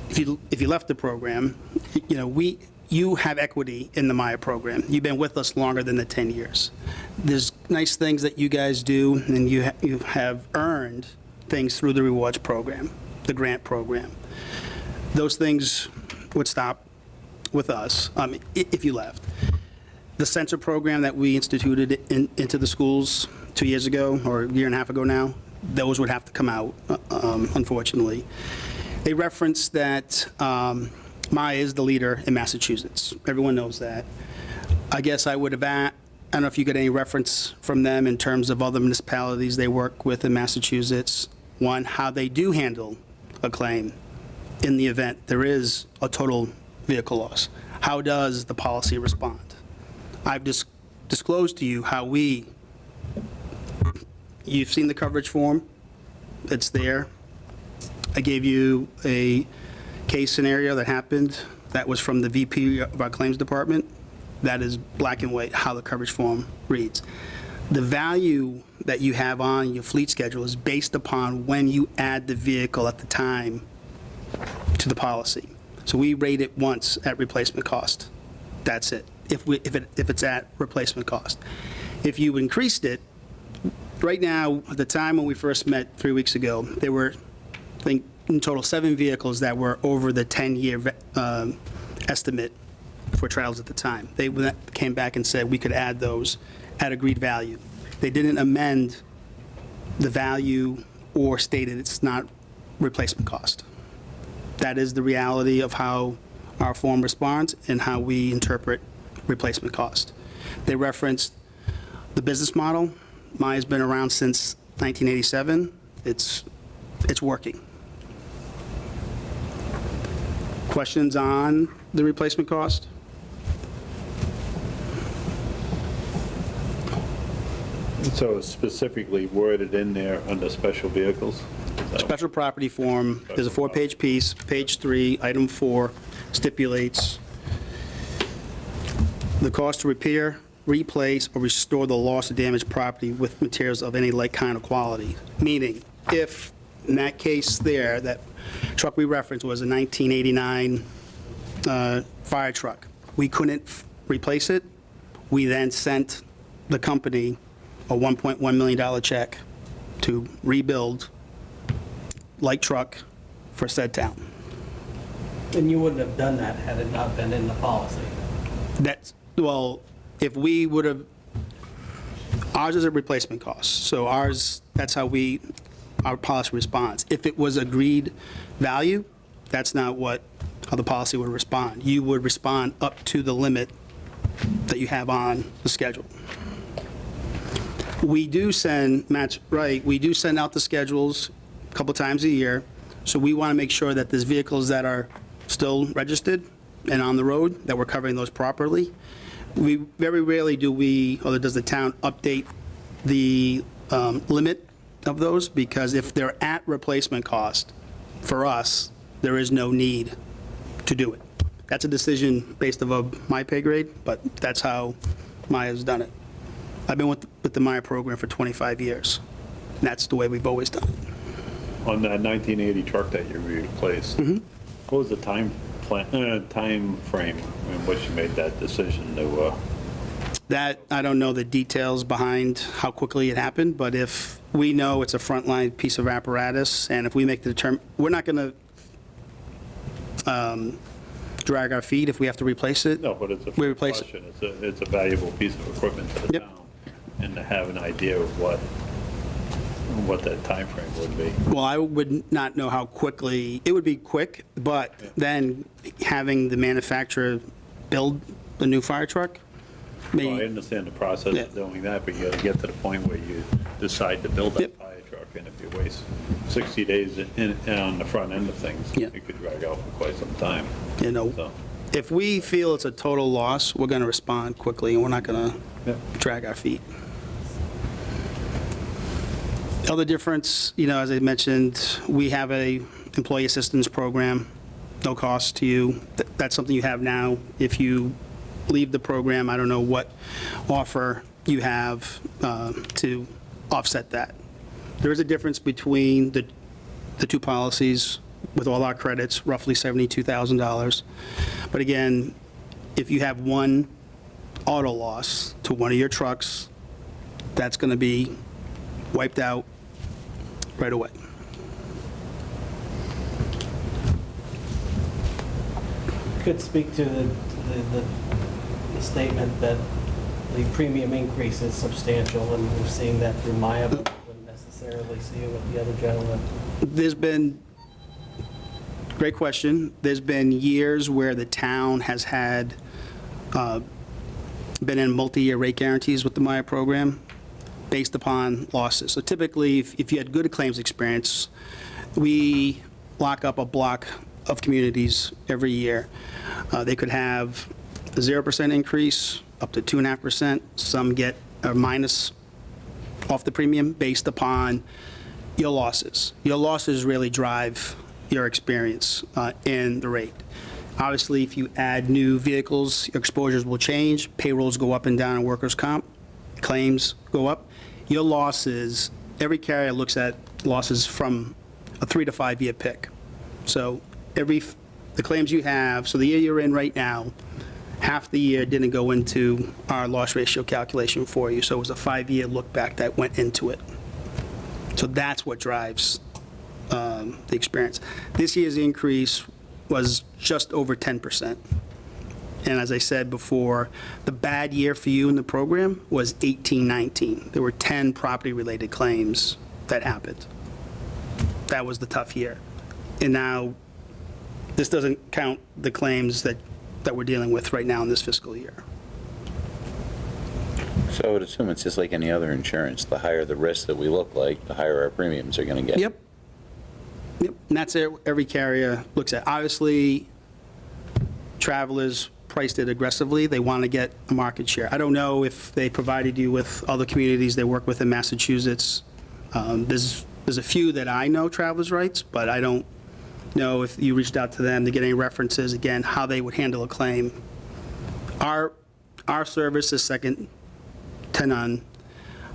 If you left the program, you have equity in the Maya program. You've been with us longer than the 10 years. There's nice things that you guys do, and you have earned things through the rewards program, the grant program. Those things would stop with us if you left. The sensor program that we instituted into the schools 2 years ago, or a year and a half ago now, those would have to come out, unfortunately. They referenced that Maya is the leader in Massachusetts. Everyone knows that. I guess I would have I don't know if you get any reference from them in terms of other municipalities they work with in Massachusetts. One, how they do handle a claim in the event there is a total vehicle loss. How does the policy respond? I've disclosed to you how you've seen the coverage form. It's there. I gave you a case scenario that happened that was from the VP of our claims department. That is black and white how the coverage form reads. The value that you have on your fleet schedule is based upon when you add the vehicle at the time to the policy. So we rate it once at replacement cost. That's it, if it's at replacement cost. If you increased it, right now, at the time when we first met 3 weeks ago, there were, I think, in total 7 vehicles that were over the 10-year estimate for trials at the time. They came back and said we could add those at agreed value. They didn't amend the value or stated it's not replacement cost. That is the reality of how our form responds and how we interpret replacement cost. They referenced the business model. Maya's been around since 1987. It's working. Questions on the replacement cost? So it's specifically worded in there under special vehicles? Is that- Special property form, there's a 4-page piece. Page 3, item 4 stipulates the cost to repair, replace, or restore the lost or damaged property with materials of any like kind or quality. Meaning, if, in that case there, that truck we referenced was a 1989 fire truck, we couldn't replace it, we then sent the company a $1.1 million check to rebuild like truck for said town. And you wouldn't have done that had it not been in the policy. Well, if we would have, ours is a replacement cost, so ours, that's how our policy responds. If it was agreed value, that's not how the policy would respond. You would respond up to the limit that you have on the schedule. We do send, Matt's right, we do send out the schedules a couple times a year, so we want to make sure that there's vehicles that are still registered and on the road, that we're covering those properly. We, very rarely do we, or does the town update the limit of those, because if they're at replacement cost, for us, there is no need to do it. That's a decision based above my pay grade, but that's how Maya's done it. I've been with the Maya program for 25 years, and that's the way we've always done it. On that 1980 truck that you replaced, what was the time frame in which you made that decision to, That, I don't know the details behind how quickly it happened, but if we know it's a frontline piece of apparatus, and if we make the we're not going to drag our feet if we have to replace it. no, but it's a We fair replace it. question. It's a valuable piece of equipment to the Yep. town. And to have an idea of what that time frame would be. Well, I would not know how quickly, it would be quick, but then having the manufacturer build a new fire truck, Well, I maybe, understand the process Yeah. of doing that, but you gotta get to the point where you decide to build that Yep. fire truck, and if you waste 60 days on the front end of things, Yeah. it could drag out for quite some time, you know, so. if we feel it's a total loss, we're going to respond quickly, and we're not going to Yeah. drag our feet. Other difference, you know, as I mentioned, we have a employee assistance program, no cost to you. That's something you have now. If you leave the program, I don't know what offer you have to offset that. There is a difference between the two policies with all our credits, roughly $72,000. But again, if you have one auto loss to one of your trucks, that's going to be wiped out right away. Could speak to the statement that the premium increase is substantial, and we're seeing that through Maya, but we wouldn't necessarily see it with the other gentleman. There's been, great question, there's been years where the town has had, been in multi-year rate guarantees with the Maya program based upon losses. So typically, if you had good claims experience, we lock up a block of communities every year. They could have a 0% increase, up to 2.5%. Some get a minus off the premium based upon your losses. Your losses really drive your experience in the rate. Obviously, if you add new vehicles, your exposures will change, payrolls go up and down in workers' comp, claims go up. Your losses, every carrier looks at losses from a 3 to 5 year pick. So the claims you have, so the year you're in right now, half the year didn't go into our loss ratio calculation for you, so it was a 5-year look back that went into it. So that's what drives the experience. This year's increase was just over 10%. And as I said before, the bad year for you in the program was 18-19. There were 10 property-related claims that happened. That was the tough year. And now, this doesn't count the claims that we're dealing with right now in this fiscal year. So I would assume it's just like any other insurance. The higher the risk that we look like, the higher our premiums are going to get. Yep. Yep, and that's it, every carrier looks at. Obviously, Travelers priced it aggressively. They want to get a market share. I don't know if they provided you with other communities they work with in Massachusetts. There's a few that I know Travelers writes, but I don't know if you reached out to them to get any references, again, how they would handle a claim. Our service is second to none.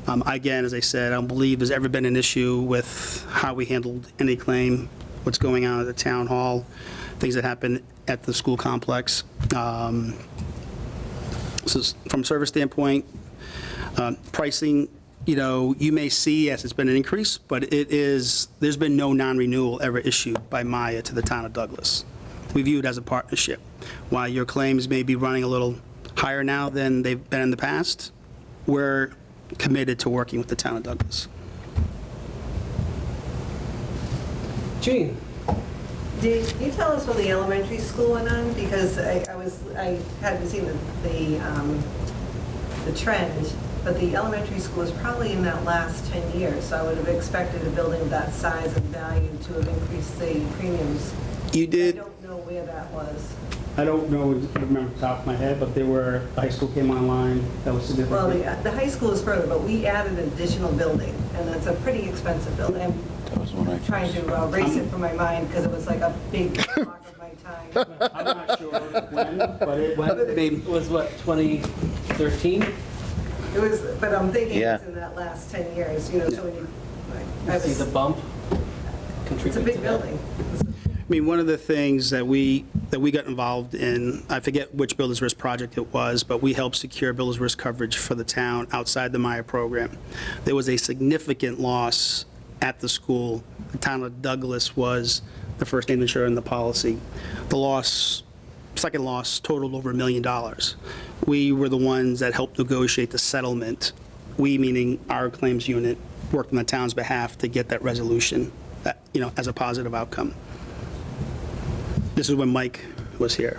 Again, as I said, I don't believe there's ever been an issue with how we handled any claim, what's going on at the town hall, things that happen at the school complex. So from a service standpoint, pricing, you know, you may see, yes, it's been an increase, but there's been no non-renewal ever issued by Maya to the town of Douglas. We view it as a partnership. While your claims may be running a little higher now than they've been in the past, we're committed to working with the town of Douglas. Gene? Did you tell us when the elementary school went on? Because I hadn't seen the trend but the elementary school is probably in that last 10 years, so I would have expected a building of that size and value to have increased the premiums. You I did, don't know where that was. I don't know, remember off the top of my head, but there were, high school came online, that was Well, significant. the high school is further, but we added an additional building, and that's a pretty expensive building. I'm That was when I trying to erase it from my mind because it was like a big block of my time. I'm not sure when, but it It was what, 2013? It was, but I'm thinking Yeah. it's in that last 10 years, you know, so when you, I See the was, bump? it's a Contribute big to that. building. I mean, one of the things that we got involved in, I forget which builder's risk project it was, but we helped secure builder's risk coverage for the town outside the Maya program. There was a significant loss at the school. The town of Douglas was the first name insured in the policy. The loss, second loss totaled over $1 million. We were the ones that helped negotiate the settlement. We, meaning our claims unit, worked on the town's behalf to get that resolution, as a positive outcome. This is when Mike was here.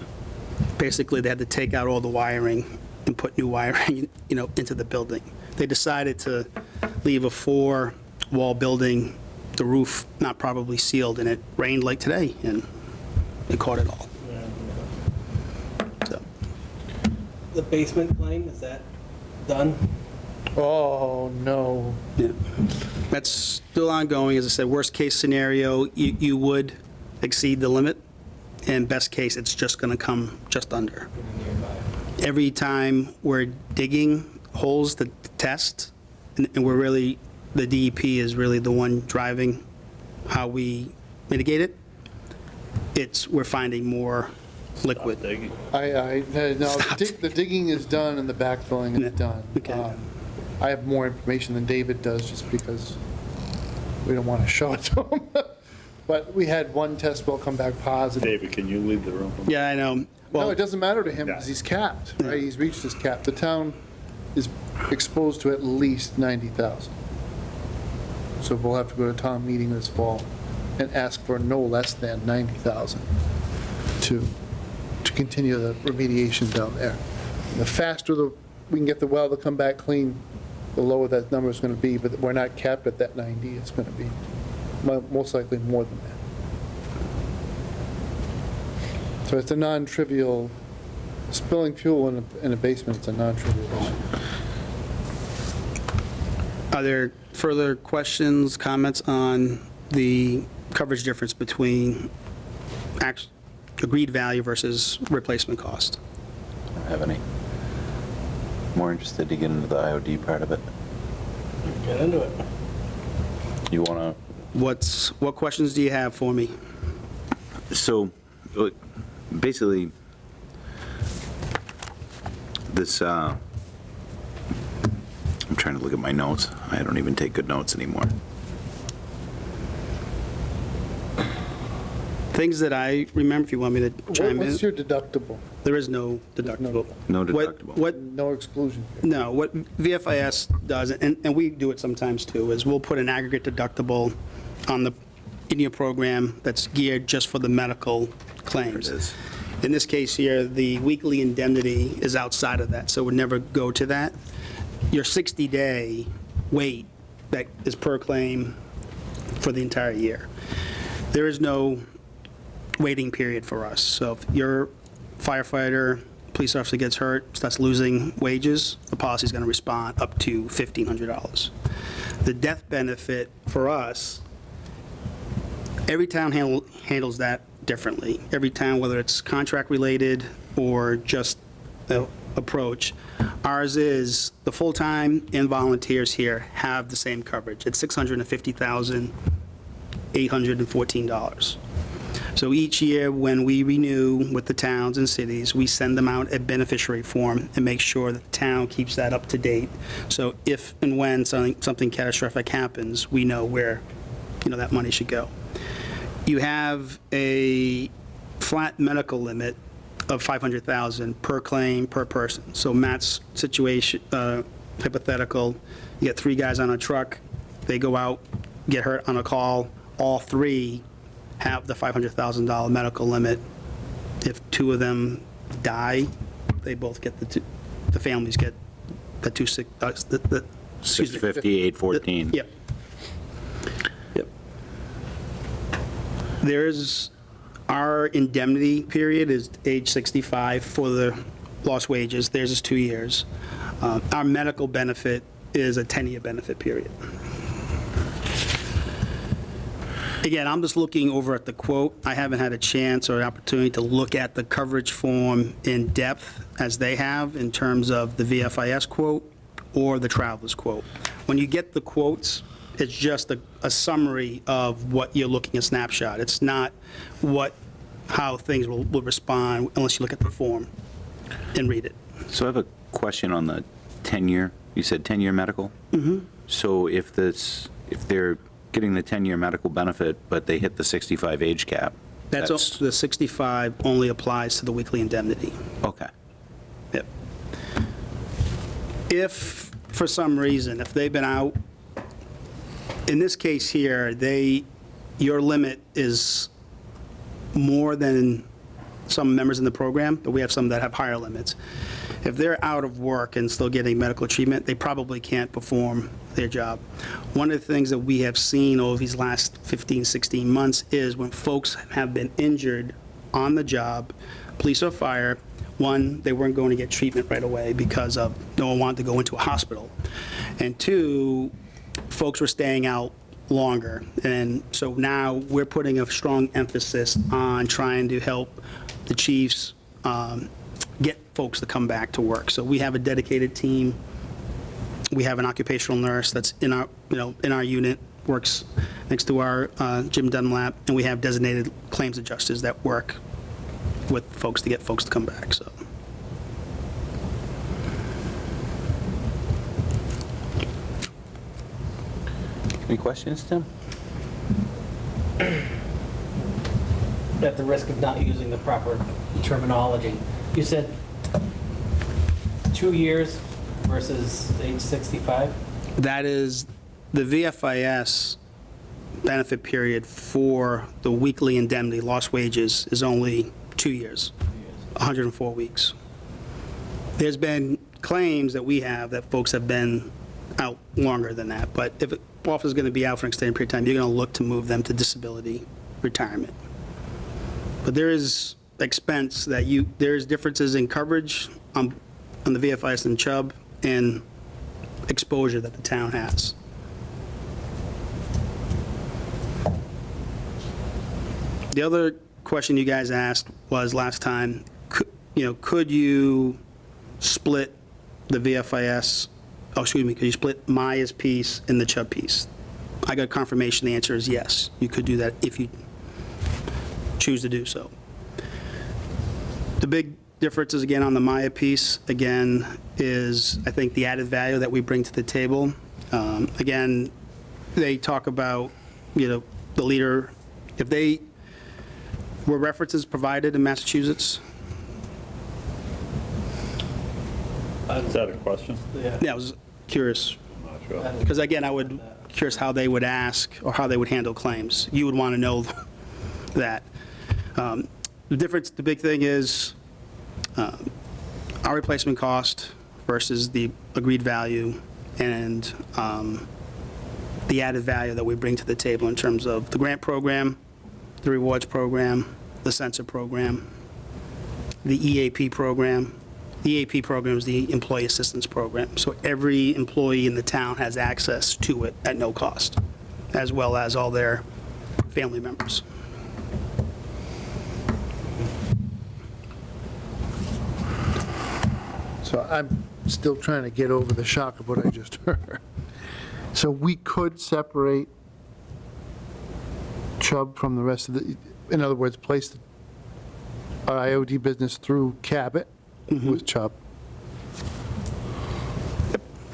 Basically, they had to take out all the wiring and put new wiring, into the building. They decided to leave a 4-wall building, the roof not properly sealed, and it rained like today, and it caught it all. So, The basement claim, is that done? Oh, no. yeah. That's still ongoing. As I said, worst-case scenario, you would exceed the limit, and best case, it's just going to come just under. Every time we're digging holes to test, and we're really, the DEP is really the one driving how we mitigate it, we're finding more liquid. Digging. No, the digging is done and the backfilling is done. Okay. I have more information than David does, just because we don't want to show it to him. But we had one test well come back positive. David, can you leave the room? Yeah, I know. No, Well, it doesn't matter to him, because he's capped, right? He's reached his cap. The town is exposed to at least 90,000. So we'll have to go to town meeting this fall and ask for no less than 90,000 to continue the remediation down there. And the faster we can get the well to come back clean, the lower that number is going to be, but we're not capped at that 90, it's going to be most likely more than that. So it's a non-trivial, spilling fuel in a basement, it's a non-trivial issue. are there further questions, comments on the coverage difference between agreed value versus replacement cost? don't have any. More interested to get into the IOD part of it. Get into it. You want What questions do you have for me? to, so, basically, this, I'm trying to look at my notes. I don't even take good notes anymore. Things that I remember, if you want me to chime What's in. your deductible? There is no deductible. No What- deductible. What No exclusion. No, what VFIS does, and we do it sometimes too, is we'll put an aggregate deductible in your program that's geared just for the medical claims. There it is. In this case here, the weekly indemnity is outside of that, so it would never go to that. Your 60-day wait that is per claim for the entire year. There is no waiting period for us. So if your firefighter, police officer gets hurt, starts losing wages, the policy is going to respond up to $1,500. The death benefit for us, every town handles that differently. Every town, whether it's contract-related or just approach. Ours is, the full-time and volunteers here have the same coverage. It's $650,814. So each year, when we renew with the towns and cities, we send them out a beneficiary form and make sure that the town keeps that up to date. So if and when something catastrophic happens, we know where, that money should go. You have a flat medical limit of $500,000 per claim, per person. So Matt's situation, hypothetical, you get 3 guys on a truck, they go out, get hurt on a call, all 3 have the $500,000 medical limit. If 2 of them die, they both get the families get the 26, excuse me. 650, 814. Yep. Yep. There's, our indemnity period is age 65 for the lost wages. Theirs is 2 years. Our medical benefit is a 10-year benefit period. Again, I'm just looking over at the quote. I haven't had a chance or an opportunity to look at the coverage form in depth as they have in terms of the VFIS quote or the traveler's quote. When you get the quotes, it's just a summary of what you're looking at snapshot. It's not how things will respond unless you look at the form and read it. So I have a question on the 10-year, you said 10-year medical? Mm-hmm. So if they're getting the 10-year medical benefit, but they hit the 65 age cap? That's the 65 only applies to the weekly indemnity. Okay. Yep. If, for some reason, if they've been out, in this case here, your limit is more than some members in the program, but we have some that have higher limits. If they're out of work and still getting medical treatment, they probably can't perform their job. One of the things that we have seen over these last 15, 16 months is when folks have been injured on the job, police or fire, one, they weren't going to get treatment right away because of no one wanted to go into a hospital. And two, folks were staying out longer. And so now we're putting a strong emphasis on trying to help the chiefs get folks to come back to work. So we have a dedicated team. We have an occupational nurse that's in our unit, works next to our Jim Dunlap, and we have designated claims adjusters that work with folks to get folks to come back, so. Any questions, Tim? At the risk of not using the proper terminology, you said 2 years versus age 65? That is, the VFIS benefit period for the weekly indemnity, lost wages, is only 2 years, 104 weeks. There's been claims that we have that folks have been out longer than that, but if an officer's going to be out for an extended period of time, you're going to look to move them to disability retirement. But there is expense that there's differences in coverage on the VFIS and Chubb and exposure that the town has. The other question you guys asked was last time, could you split the VFIS, could you split Maya's piece and the Chubb piece? I got confirmation, the answer is yes, you could do that if you choose to do so. The big differences, again, on the Maya piece, again, is, I think, the added value that we bring to the table. Again, they talk about, the leader, were references provided in Massachusetts? Is that a question? Yeah, I was curious, I'm not sure. because again, I would, curious how they would ask or how they would handle claims. You would want to know that. The difference, the big thing is our replacement cost versus the agreed value and the added value that we bring to the table in terms of the grant program, the rewards program, the sensor program, the EAP program. The EAP program is the Employee Assistance Program. So every employee in the town has access to it at no cost, as well as all their family members. So I'm still trying to get over the shock of what I just heard. So we could separate Chubb from the rest of the, in other words, place our IoT business through Cabot with Chubb.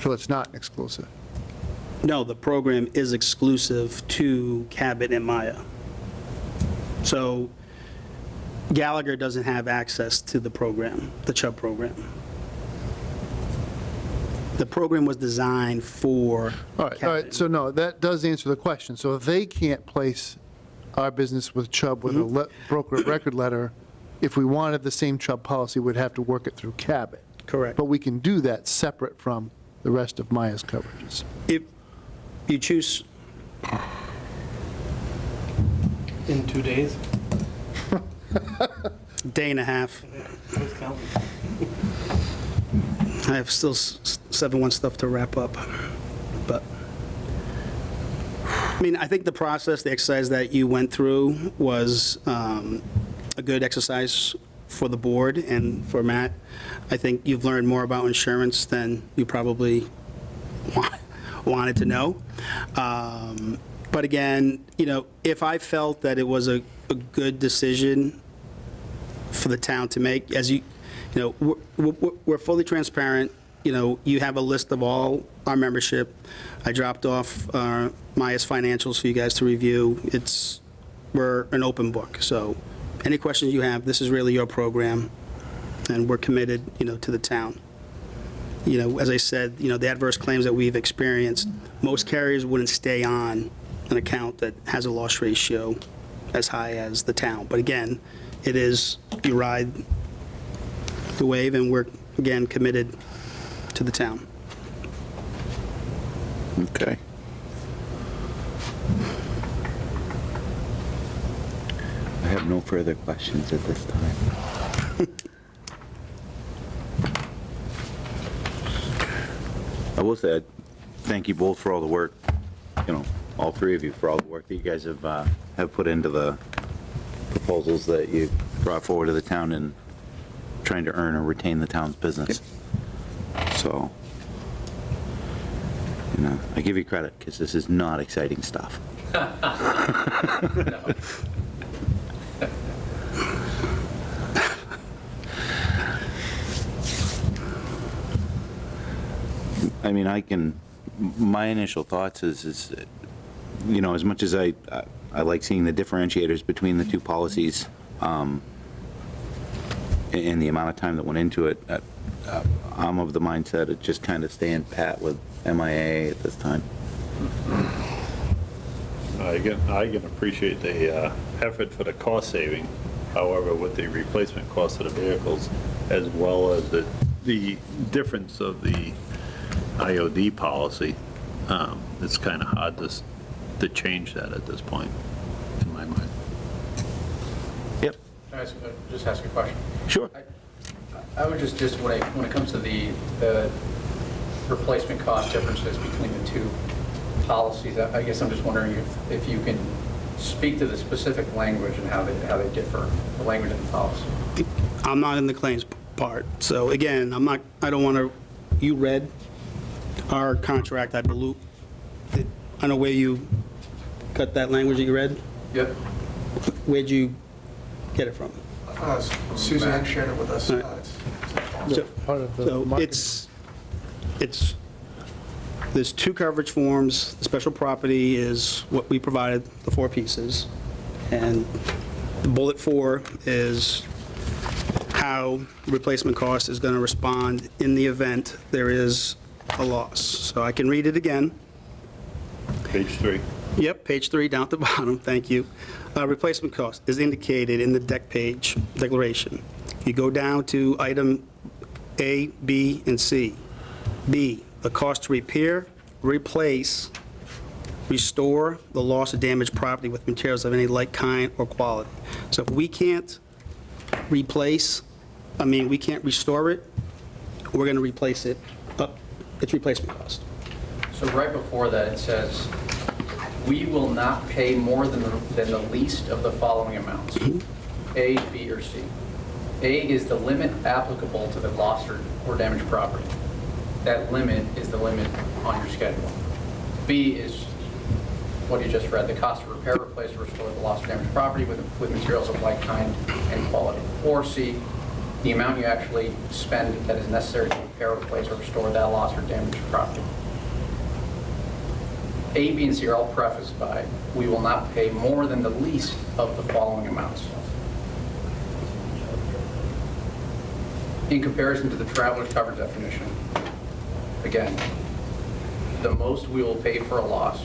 So it's not exclusive. No, the program is exclusive to Cabot and Maya. So Gallagher doesn't have access to the program, the Chubb program. The program was designed for All right, Cabot. so no, that does answer the question. So if they can't place our business with Chubb with a broker record letter, if we wanted the same Chubb policy, we'd have to work it through Cabot. Correct. But we can do that separate from the rest of Maya's coverages. If you choose, In 2 days? day and a half, Who's counting? I have still 7-1 stuff to wrap up, but, I mean, I think the process, the exercise that you went through was a good exercise for the board and for Matt. I think you've learned more about insurance than you probably wanted to know. But again, you know, if I felt that it was a good decision for the town to make, as you know, we're fully transparent. You know, you have a list of all our membership. I dropped off Maya's financials for you guys to review. We're an open book, so any questions you have, this is really your program, and we're committed, you know, to the town. You know, as I said, you know, the adverse claims that we've experienced, most carriers wouldn't stay on an account that has a loss ratio as high as the town. But again, it is, you ride the wave, and we're, again, committed to the town. Okay. I have no further questions at this time. I will say, thank you both for all the work, you know, all three of you for all the work that you guys have put into the proposals that you brought forward to the town and trying to earn or retain the town's business. So, you know, I give you credit because this is not exciting stuff. I mean, my initial thoughts is, you know, as much as I like seeing the differentiators between the two policies, and the amount of time that went into it, I'm of the mindset of just kind of staying pat with MIA at this time. I can appreciate the effort for the cost saving. However, with the replacement cost of the vehicles, as well as the difference of the IOD policy, it's kind of hard to change that at this point, in my mind. Yep. Can I just ask a question? Sure. I would just when it comes to the replacement cost differences between the two policies, I guess I'm just wondering if you can speak to the specific language and how they differ, the language in the policy. I'm not in the claims part, so again, I don't want to, you read our contract, I believe. I don't know where you got that language that you read. Yep. Where'd you get it from? Suzanne shared it with us. Right. So Part of the so market. there's two coverage forms. The special property is what we provided, the 4 pieces. And the bullet 4 is how replacement cost is going to respond in the event there is a loss. So I can read it again. Page 3. Yep, page 3 down at the bottom, thank you. Replacement cost is indicated in the deck page declaration. You go down to item A, B, and C. B, the cost to repair, replace, restore the lost or damaged property with materials of any like kind or quality. So if we can't replace, we can't restore it, we're going to replace it up, it's replacement cost. So right before that, it says, we will not pay more than the least of the following amounts, A, B, or C. A is the limit applicable to the lost or damaged property. That limit is the limit on your schedule. B is what you just read, the cost to repair, replace, or restore the lost or damaged property with materials of like kind and quality. Or C, the amount you actually spend that is necessary to repair, replace, or restore that lost or damaged property. A, B, and C are all prefaced by, we will not pay more than the least of the following amounts. In comparison to the traveler's coverage definition, again, the most we will pay for a loss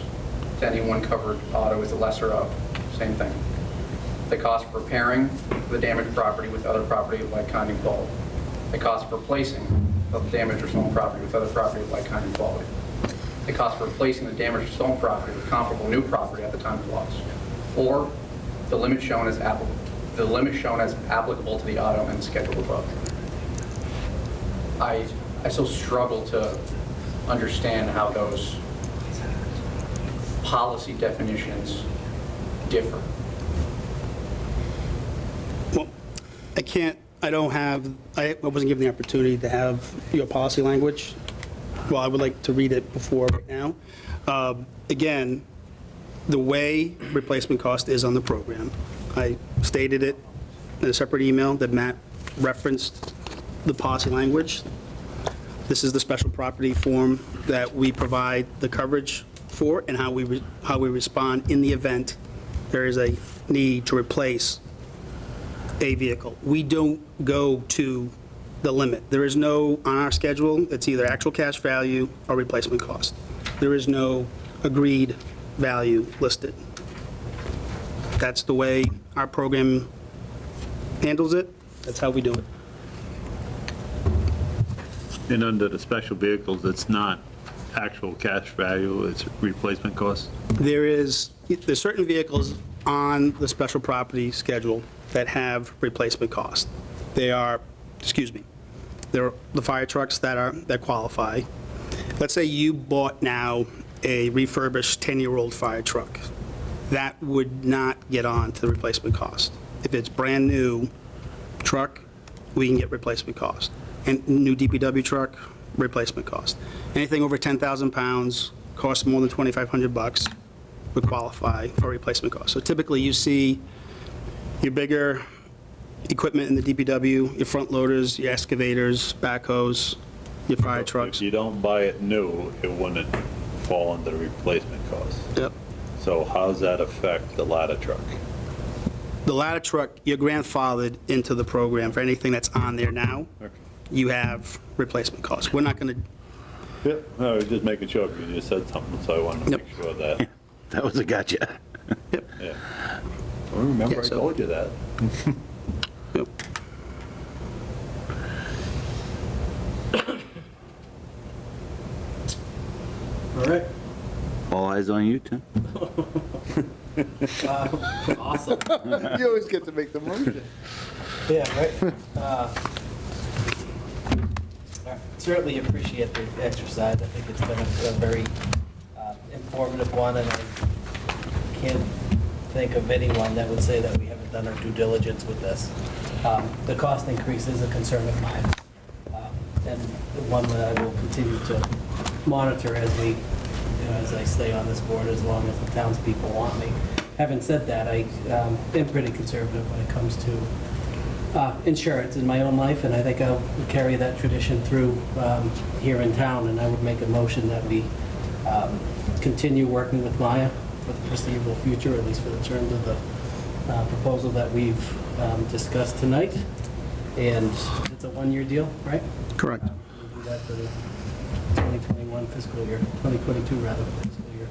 to anyone covered auto is the lesser of, same thing. The cost of repairing the damaged property with other property of like kind and quality. The cost of replacing of damaged or stolen property with other property of like kind and quality. The cost for replacing the damaged or stolen property with comparable new property at the time of loss. Or the limit shown as applicable to the auto and schedule above. I still struggle to understand how those policy definitions differ. Well, I wasn't given the opportunity to have your policy language. Well, I would like to read it before right now. Again, the way replacement cost is on the program, I stated it in a separate email that Matt referenced the policy language. This is the special property form that we provide the coverage for and how we respond in the event there is a need to replace a vehicle. We don't go to the limit. There is no, on our schedule, it's either actual cash value or replacement cost. There is no agreed value listed. That's the way our program handles it. That's how we do it. And under the special vehicles, it's not actual cash value, it's replacement cost? There's certain vehicles on the special property schedule that have replacement cost. They're the fire trucks that qualify. Let's say you bought now a refurbished 10-year-old fire truck. That would not get on to the replacement cost. If it's brand new truck, we can get replacement cost. And new DPW truck, replacement cost. Anything over 10,000 pounds, costs more than $2,500 would qualify for replacement cost. So typically you see your bigger equipment in the DPW, your front loaders, your excavators, backhoes, your fire trucks. If you don't buy it new, it wouldn't fall under the replacement cost. Yep. So how does that affect the ladder truck? The ladder truck, you're grandfathered into the program for anything that's on there now. Okay. You have replacement costs. We're not going to, Yeah, I was just making sure, because you just said something, so I wanted to Yep. make sure that, That was a gotcha. yeah. I remember Yeah, I so- told you that. yep. All right. All eyes on you, Tim. Awesome. You always get to make the motion. Yeah, right. Certainly appreciate the exercise. I think it's been a very informative one, and I can't think of anyone that would say that we haven't done our due diligence with this. The cost increase is a concern of mine, and one that I will continue to monitor as we, as I stay on this board, as long as the townspeople want me. Having said that, I am pretty conservative when it comes to insurance in my own life, and I think I'll carry that tradition through here in town, and I would make a motion that we continue working with Maya for the foreseeable future, at least for the terms of the proposal that we've discussed tonight. And it's a one-year deal, right? Correct. We'll do that for the 2021 fiscal year, 2022 rather, fiscal year.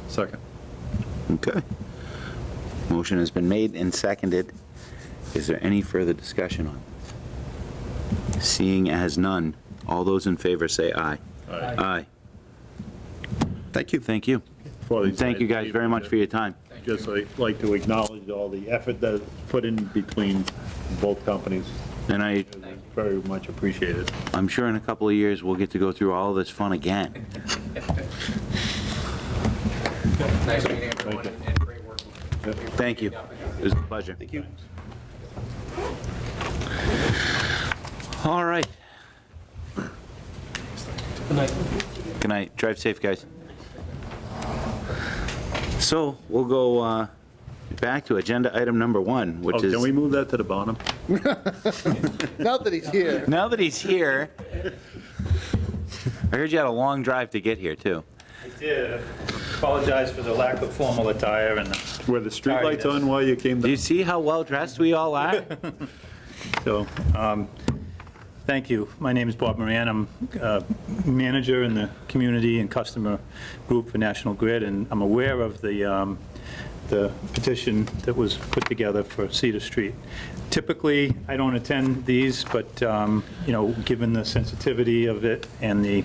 Second. Okay. Motion has been made and seconded. Is there any further discussion on this? Seeing as none, all those in favor say aye. Aye. Aye. Thank you. Thank you. Thank you guys very much for your time. Just like to acknowledge all the effort that's put in between both companies. And It was very much appreciated. I'm sure in a couple of years, we'll get to go through all this fun again. Nice meeting everyone and great work. Thank you. It was a pleasure. Thank you. All right. Good night. Good night. Drive safe, guys. So we'll go back to agenda item number 1, which Oh, is... can we move that to the bottom? Now that he's here. Now that he's here, I heard you had a long drive to get here, too. I did. Apologize for the lack of formal attire and Were the streetlights on while you came Do you down? see how well-dressed we all are? so, thank you. My name is Bob Moran. I'm manager in the community and customer group for National Grid, and I'm aware of the the petition that was put together for Cedar Street. Typically, I don't attend these, but, given the sensitivity of it and the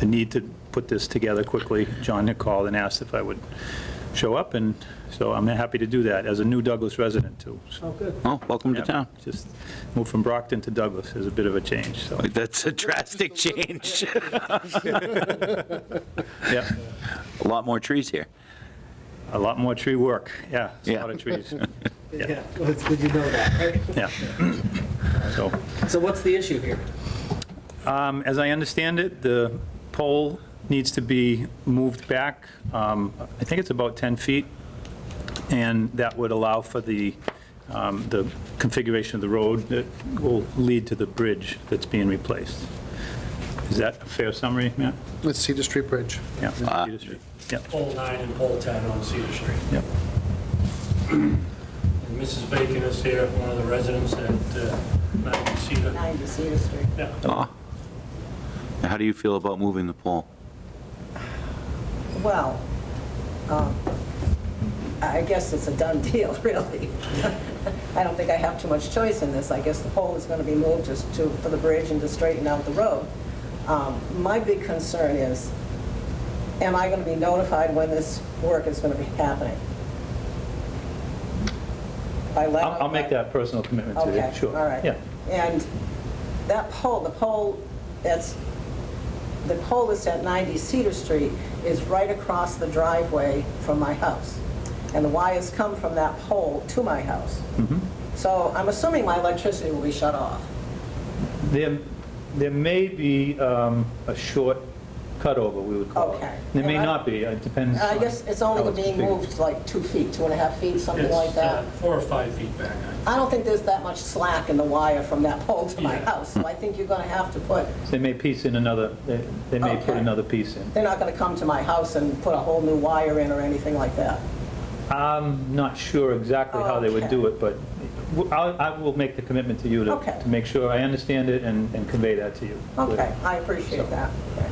need to put this together quickly, John had called and asked if I would show up, and so I'm happy to do that as a new Douglas resident, too. So, Oh, good. Oh, welcome to yeah, town. Just moved from Brockton to Douglas is a bit of a change, so, That's a drastic change. yeah. A lot more trees here. A lot more tree work, yeah, it's a Yeah. lot of trees, Yeah, well, it's good you know that, right? yeah. So, So what's the issue here? as I understand it, the pole needs to be moved back, I think it's about 10 feet, and that would allow for the configuration of the road that will lead to the bridge that's being replaced. Is that a fair summary, Matt? Let's Cedar Street Bridge. Yeah. Cedar Street. Yeah. Pole 9 and pole 10 on Cedar Street. Yep. And Mrs. Bacon is here, one of the residents at 90 Cedar. 90 Cedar Street. Yeah. Ah. How do you feel about moving the pole? Well, I guess it's a done deal, really. I don't think I have too much choice in this. I guess the pole is going to be moved just for the bridge and to straighten out the road. My big concern is, am I going to be notified when this work is going to be happening? By letter? I'll make that personal commitment to you, Okay, sure. all right. Yeah. And that pole, the pole that's at 90 Cedar Street is right across the driveway from my house. And the wires come from that pole to my house. Mm-hmm. So I'm assuming my electricity will be shut off. There may be a short cutover, we would call it. Okay. There may And I- not be, it depends. I guess it's only how it's being configured. moved like 2 feet, 2.5 feet, something It's, like that. 4 or 5 feet back. I don't think there's that much slack in the wire from that pole to my Yeah. house. So I think you're going to have to put, They may piece in another, they may put Okay. another piece in. they're not going to come to my house and put a whole new wire in or anything like that. I'm not sure exactly how they would do it, but I will make the commitment to you Okay. to make sure I understand it and convey that to you. Okay, I appreciate that. Okay.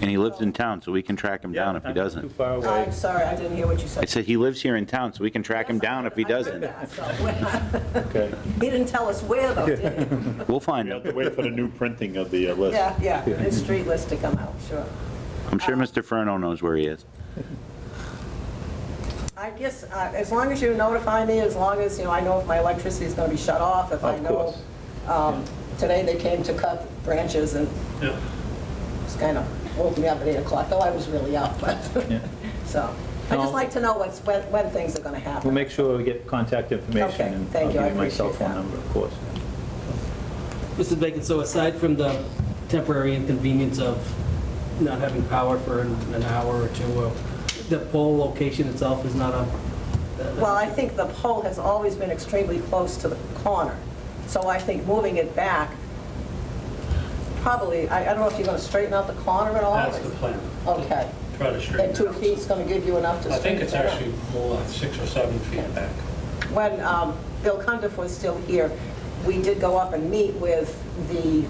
And he lives in town, so we can track him down if he Yeah, not Too doesn't. far away. I'm sorry, I didn't hear what you I said. said he lives here in town, so we can track him down if he I heard doesn't. that, so- Okay. He didn't tell us where though, did he? We'll find We have him. to wait for the new printing of the list. Yeah, his street list to come out, sure. I'm sure Mr. Furno knows where he is. I guess, as long as you notify me, as long as, I know if my electricity is going to be shut off, if I Of know. course. Today they came to cut branches and Yeah. it's kind of woke me up at 8 o'clock, though I was really up, but, Yeah. so. I just No. like to know when things are going to happen. We'll make sure we get contact information. Okay, And thank you, I I'll give you my cell appreciate phone that. number, of course. Mrs. Bacon, so aside from the temporary inconvenience of not having power for an hour or two, the pole location itself is not a... Well, I think the pole has always been extremely close to the corner. So I think moving it back, probably, I don't know if you're going to straighten out the corner at all? That's the plan. Okay. Try to straighten And it 2 out. feet's going to give you enough to I think straighten it's that out? actually more like 6 or 7 feet back. When Bill Cundiff was still here, we did go up and meet with the,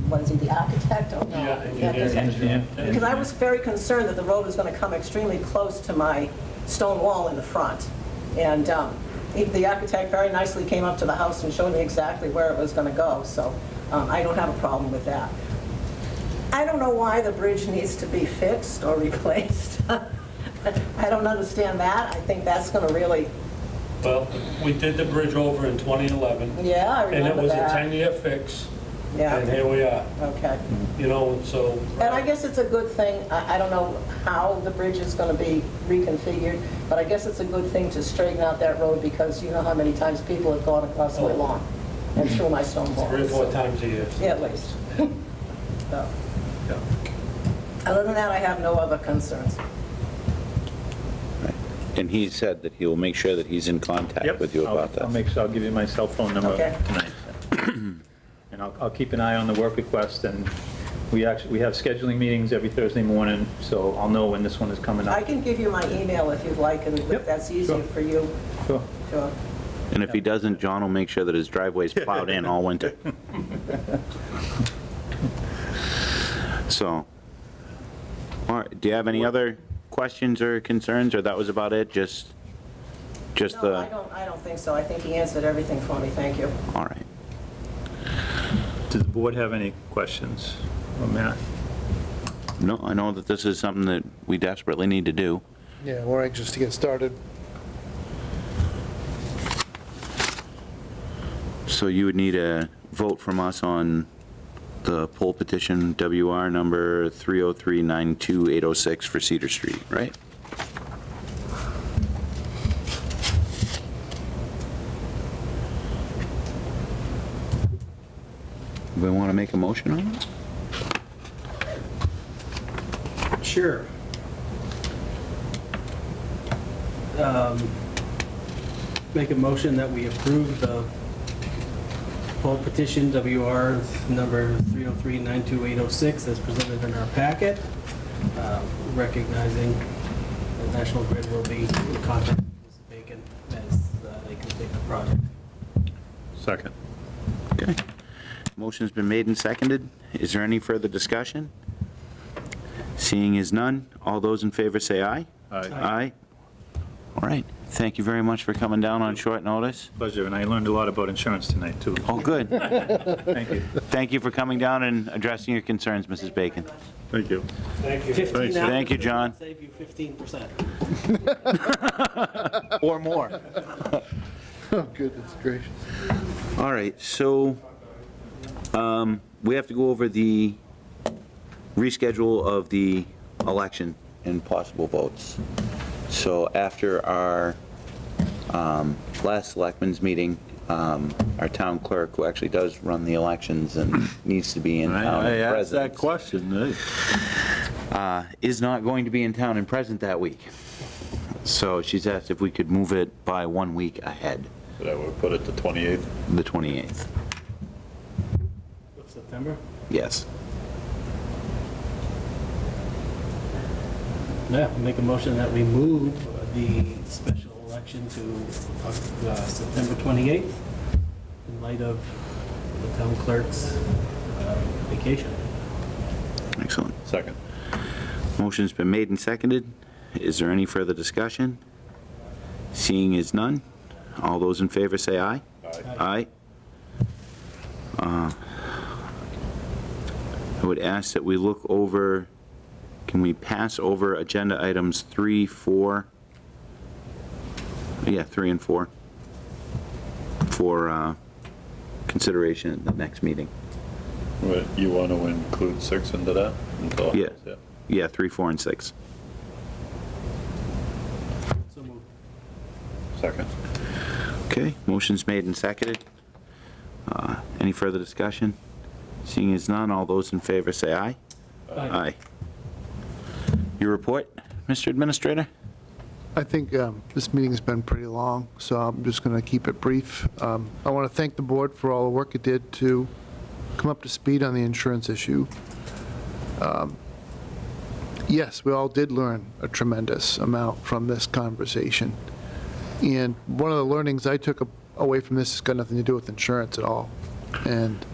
what is he, the architect? Oh, no. Yeah, Yeah, Engineer. Because I was very concerned that the road was going to come extremely close to my stone wall in the front. And the architect very nicely came up to the house and showed me exactly where it was going to go, so I don't have a problem with that. I don't know why the bridge needs to be fixed or replaced. I don't understand that. I think that's going to really, Well, we did the bridge over in 2011, yeah, I and it remember was a that. 10-year fix, and Yeah, here we are, okay. and so... And I guess it's a good thing, I don't know how the bridge is going to be reconfigured, but I guess it's a good thing to straighten out that road because you know how many times people have gone across my lawn and through my stone wall. 3 or 4 times a year. Yeah, at least. So, Yeah. other than that, I have no other concerns. And he said that he will make sure that he's in contact Yep. with you about I'll that. make sure, I'll give you my cell phone number Okay. tonight. And I'll keep an eye on the work request, and we have scheduling meetings every Thursday morning, so I'll know when this one is coming I up. can give you my email if you'd like, and if Yep, that's easier sure. for you. Sure. Sure. And if he doesn't, John will make sure that his driveway's plowed in all winter. So, All right, do you have any other questions or concerns, or that was about it? Just No, the, I don't think so. I think he answered everything for me. Thank you. all right. Does the board have any questions? Or Matt? No, I know that this is something that we desperately need to do. Yeah, we're anxious to get started. So you would need a vote from us on the poll petition WR number 303-92806 for Cedar Street, right? We want to make a motion on it? Sure. Make a motion that we approve the poll petition WR number 303-92806 as presented in our packet, recognizing that National Grid will be in contact with Mr. Bacon as they complete the project. Second. Okay. Motion's been made and seconded. Is there any further discussion? Seeing is none, all those in favor say aye. Aye. Aye. All right, thank you very much for coming down on short notice. Pleasure, and I learned a lot about insurance tonight, too. Oh, good. Thank you. Thank you for coming down and addressing your concerns, Mrs. Bacon. Thank you. Thank you. 15 Thanks. hours Thank you, John. will Save you 15%. Or more. Oh, goodness gracious. All right, so we have to go over the reschedule of the election and possible votes. So after our last selectmen's meeting, our town clerk, who actually does run the elections and needs to be in town I and asked that present, question. is not going to be in town and present that week. So she's asked if we could move it by 1 week ahead, But I would put it to 28th. the 28th. Of September? Yes. Yeah, make a motion that we move the special election to September 28th in light of the town clerk's vacation. Excellent. Second. Motion's been made and seconded. Is there any further discussion? Seeing is none. All those in favor say aye. Aye. Aye. I would ask that we look over, can we pass over agenda items 3, 4? Yeah, 3 and 4 for consideration at the next meeting. What, you want to include 6 into that? Until- Yeah. Yeah, 3, 4, and 6. So moved. Second. Okay, motion's made and seconded. Any further discussion? Seeing as none, all those in favor say aye. Aye. Your report, Mr. Administrator? I think this meeting's been pretty long, so I'm just going to keep it brief. I want to thank the board for all the work it did to come up to speed on the insurance issue. Yes, we all did learn a tremendous amount from this conversation. And one of the learnings I took away from this has got nothing to do with insurance at all. And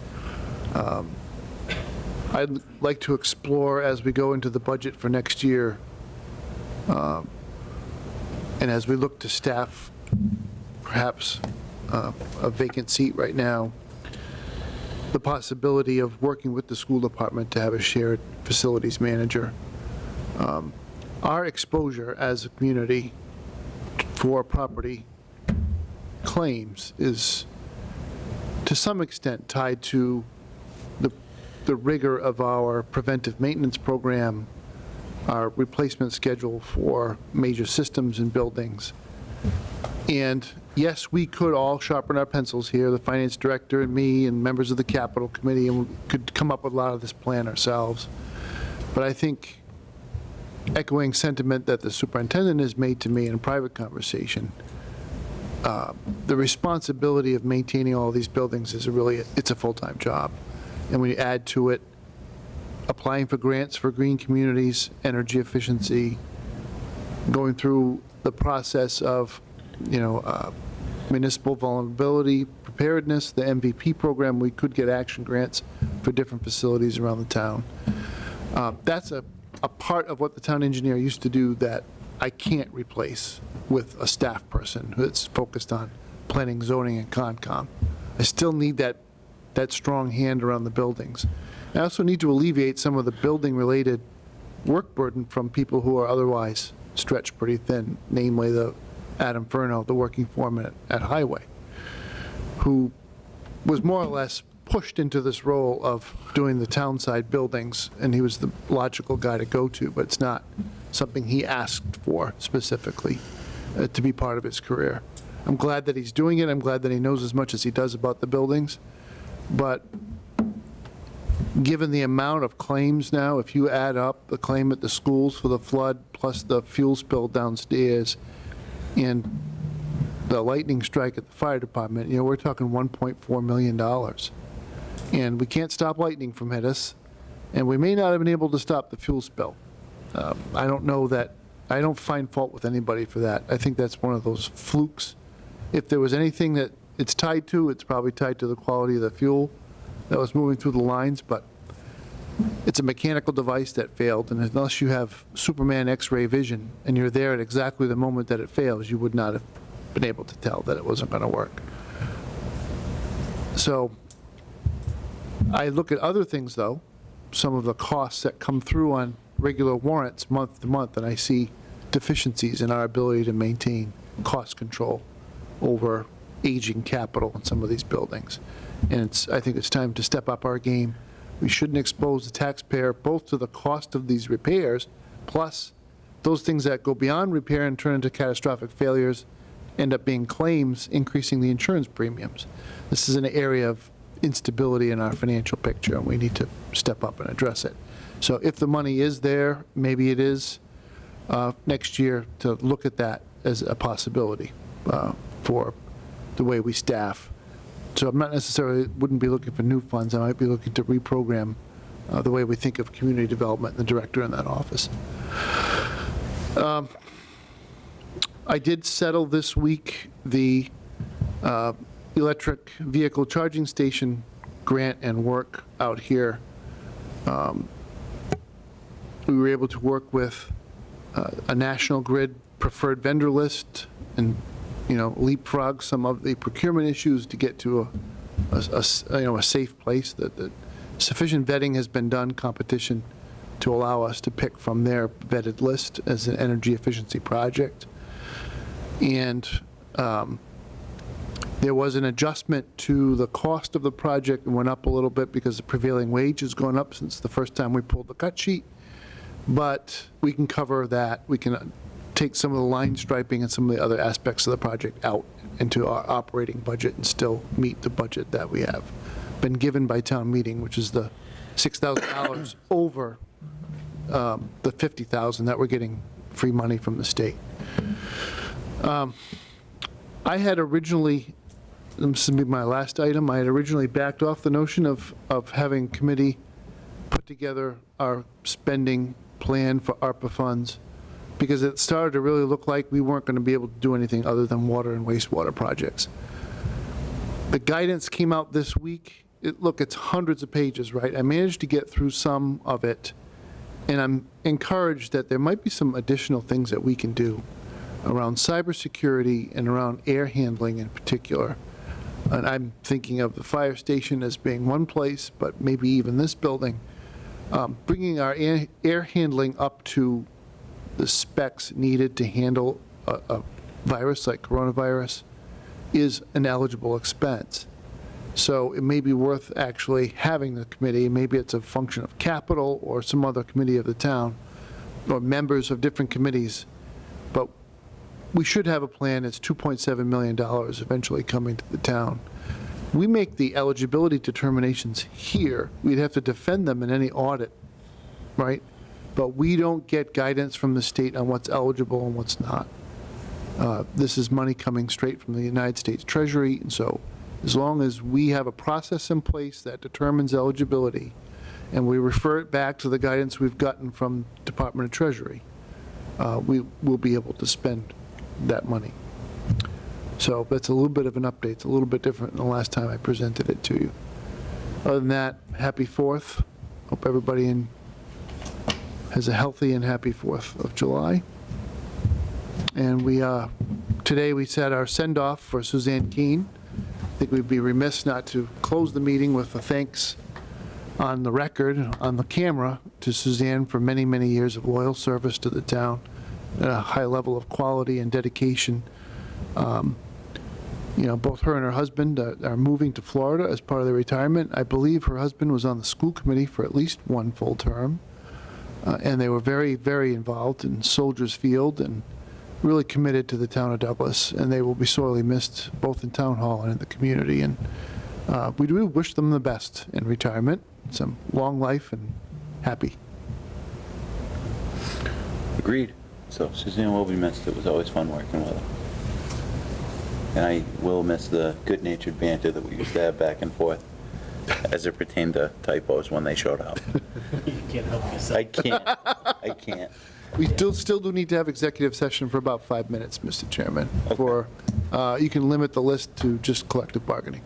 I'd like to explore as we go into the budget for next year, and as we look to staff perhaps a vacant seat right now, the possibility of working with the school department to have a shared facilities manager. Our exposure as a community for property claims is to some extent tied to the rigor of our preventive maintenance program, our replacement schedule for major systems and buildings. And yes, we could all sharpen our pencils here, the finance director and me and members of the capital committee, and we could come up with a lot of this plan ourselves. But I think, echoing sentiment that the superintendent has made to me in a private conversation, the responsibility of maintaining all these buildings is it's a full-time job. And we add to it applying for grants for green communities, energy efficiency, going through the process of, municipal vulnerability preparedness, the MVP program. We could get action grants for different facilities around the town. That's a a part of what the town engineer used to do that I can't replace with a staff person that's focused on planning, zoning, and Concom. I still need that strong hand around the buildings. I also need to alleviate some of the building-related work burden from people who are otherwise stretched pretty thin, namely the Adam Furno, the working foreman at Highway, who was more or less pushed into this role of doing the town side buildings, and he was the logical guy to go to, but it's not something he asked for specifically to be part of his career. I'm glad that he's doing it. I'm glad that he knows as much as he does about the buildings. But given the amount of claims now, if you add up the claim at the schools for the flood, plus the fuel spill downstairs, and the lightning strike at the fire department, we're talking $1.4 million. And we can't stop lightning from hitting us, and we may not have been able to stop the fuel spill. I don't find fault with anybody for that. I think that's one of those flukes. If there was anything that it's tied to, it's probably tied to the quality of the fuel that was moving through the lines, but it's a mechanical device that failed, and unless you have Superman X-ray vision and you're there at exactly the moment that it fails, you would not have been able to tell that it wasn't going to work. So I look at other things, though, some of the costs that come through on regular warrants month to month, and I see deficiencies in our ability to maintain cost control over aging capital in some of these buildings. And I think it's time to step up our game. We shouldn't expose the taxpayer both to the cost of these repairs, plus those things that go beyond repair and turn into catastrophic failures end up being claims, increasing the insurance premiums. This is an area of instability in our financial picture, and we need to step up and address it. So if the money is there, maybe it is next year to look at that as a possibility for the way we staff. So I'm not necessarily, wouldn't be looking for new funds. I might be looking to reprogram the way we think of community development and the director in that office. I did settle this week the electric vehicle charging station grant and work out here. We were able to work with a National Grid preferred vendor list and leapfrog some of the procurement issues to get to a safe place. That sufficient vetting has been done, competition, to allow us to pick from their vetted list as an energy efficiency project. And there was an adjustment to the cost of the project and went up a little bit because the prevailing wage has gone up since the first time we pulled the cut sheet. But we can cover that. We can take some of the line striping and some of the other aspects of the project out into our operating budget and still meet the budget that we have been given by town meeting, which is the $6,000 over the $50,000 that we're getting free money from the state. I had originally, this will be my last item, I had originally backed off the notion of having committee put together our spending plan for ARPA funds, because it started to really look like we weren't going to be able to do anything other than water and wastewater projects. The guidance came out this week. It's hundreds of pages, right? I managed to get through some of it, and I'm encouraged that there might be some additional things that we can do around cybersecurity and around air handling in particular. And I'm thinking of the fire station as being one place, but maybe even this building. Bringing our air handling up to the specs needed to handle a virus like coronavirus is an eligible expense. So it may be worth actually having the committee. Maybe it's a function of capital or some other committee of the town or members of different committees. But we should have a plan. It's $2.7 million eventually coming to the town. We make the eligibility determinations here. We'd have to defend them in any audit, right? But we don't get guidance from the state on what's eligible and what's not. This is money coming straight from the United States Treasury, and so as long as we have a process in place that determines eligibility, and we refer it back to the guidance we've gotten from Department of Treasury, we will be able to spend that money. So that's a little bit of an update. It's a little bit different than the last time I presented it to you. Other than that, happy 4th. Hope everybody has a healthy and happy 4th of July. And today we set our send-off for Suzanne Keene. I think we'd be remiss not to close the meeting with a thanks on the record, on the camera, to Suzanne for many, many years of loyal service to the town, at a high level of quality and dedication. Both her and her husband are moving to Florida as part of their retirement. I believe her husband was on the school committee for at least one full term. And they were very, very involved in Soldiers Field and really committed to the town of Douglas. And they will be sorely missed both in town hall and in the community. And we do wish them the best in retirement, some long life and happy. Agreed. So Suzanne will be missed. It was always fun working with her. And I will miss the good-natured banter that we used to have back and forth as it pertained to typos when they showed up. You can't help yourself. I can't. We still do need to have executive session for about 5 minutes, Mr. Chairman. Okay. You can limit the list to just collective bargaining.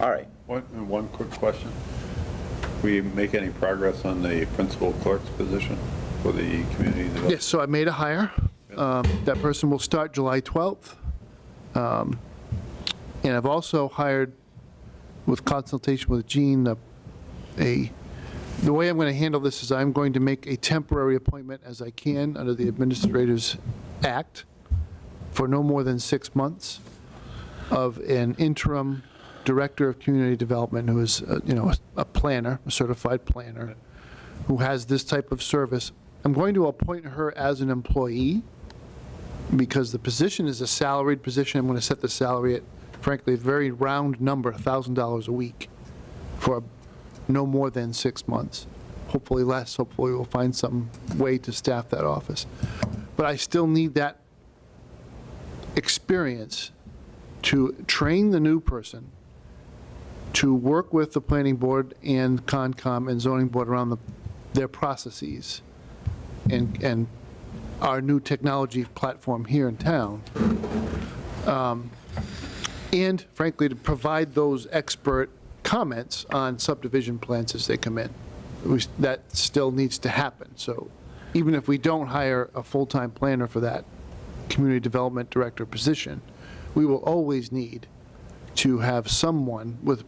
All right. One quick question. We make any progress on the principal clerk's position for the community development? Yes, so I made a hire. That person will start July 12th. And I've also hired, with consultation with Jean, the way I'm going to handle this is I'm going to make a temporary appointment as I can under the Administrators Act for no more than 6 months of an interim Director of Community Development who is, a planner, a certified planner, who has this type of service. I'm going to appoint her as an employee because the position is a salaried position. I'm going to set the salary at, frankly, a very round number, $1,000 a week for no more than 6 months. Hopefully less. Hopefully we'll find some way to staff that office. But I still need that experience to train the new person to work with the planning board and Concom and zoning board around their processes and our new technology platform here in town. And frankly, to provide those expert comments on subdivision plans as they come in. That still needs to happen. So even if we don't hire a full-time planner for that community development director position, we will always need to have someone with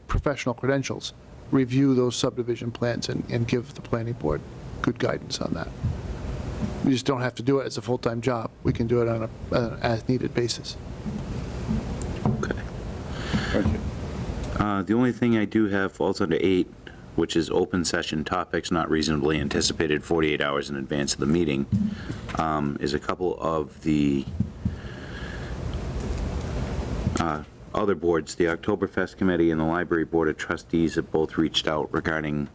professional credentials review those subdivision plans and give the planning board good guidance on that. We just don't have to do it as a full-time job. We can do it on an as-needed basis. Okay. The only thing I do have falls under 8, which is open session topics not reasonably anticipated 48 hours in advance of the meeting, is a couple of the other boards. The Oktoberfest Committee and the Library Board of Trustees have both reached out regarding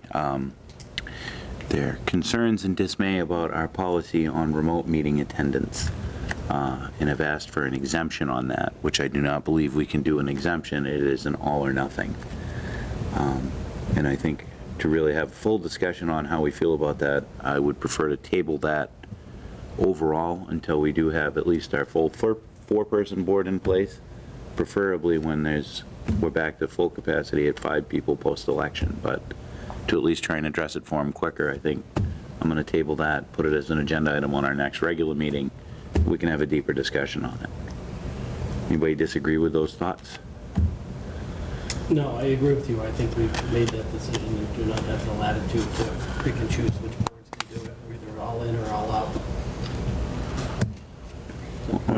their concerns and dismay about our policy on remote meeting attendance, and have asked for an exemption on that, which I do not believe we can do an exemption. It is an all or nothing. And I think to really have full discussion on how we feel about that, I would prefer to table that overall until we do have at least our full four-person board in place, preferably when we're back to full capacity at 5 people post-election, but to at least try and address it for them quicker, I think I'm going to table that, put it as an agenda item on our next regular meeting. We can have a deeper discussion on it. Anybody disagree with those thoughts? No, I agree with you. I think we've made that decision and do not have the latitude to pick and choose which boards can do it. We're either all in or all out.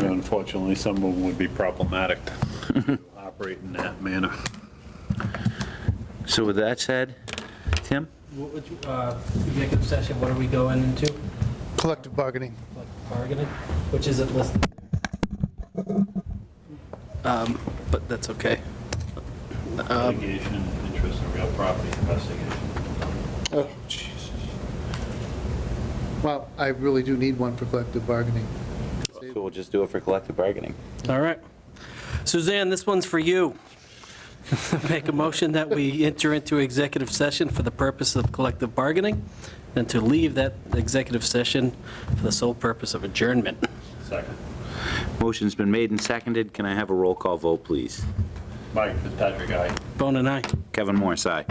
Unfortunately, some of them would be problematic to operate in that manner. So with that said, Tim? Which executive session, what are we going into? Collective bargaining. Collective bargaining, which isn't listed. But that's okay. Litigation, interest in real property investigation. Oh, Jesus. Well, I really do need one for collective bargaining. So we'll just do it for collective bargaining. All right. Suzanne, this one's for you. Make a motion that we enter into executive session for the purpose of collective bargaining and to leave that executive session for the sole purpose of adjournment. Second. Motion's been made and seconded. Can I have a roll call vote, please? Mike Fitzpatrick, aye. Bone and I. Kevin Morris, aye.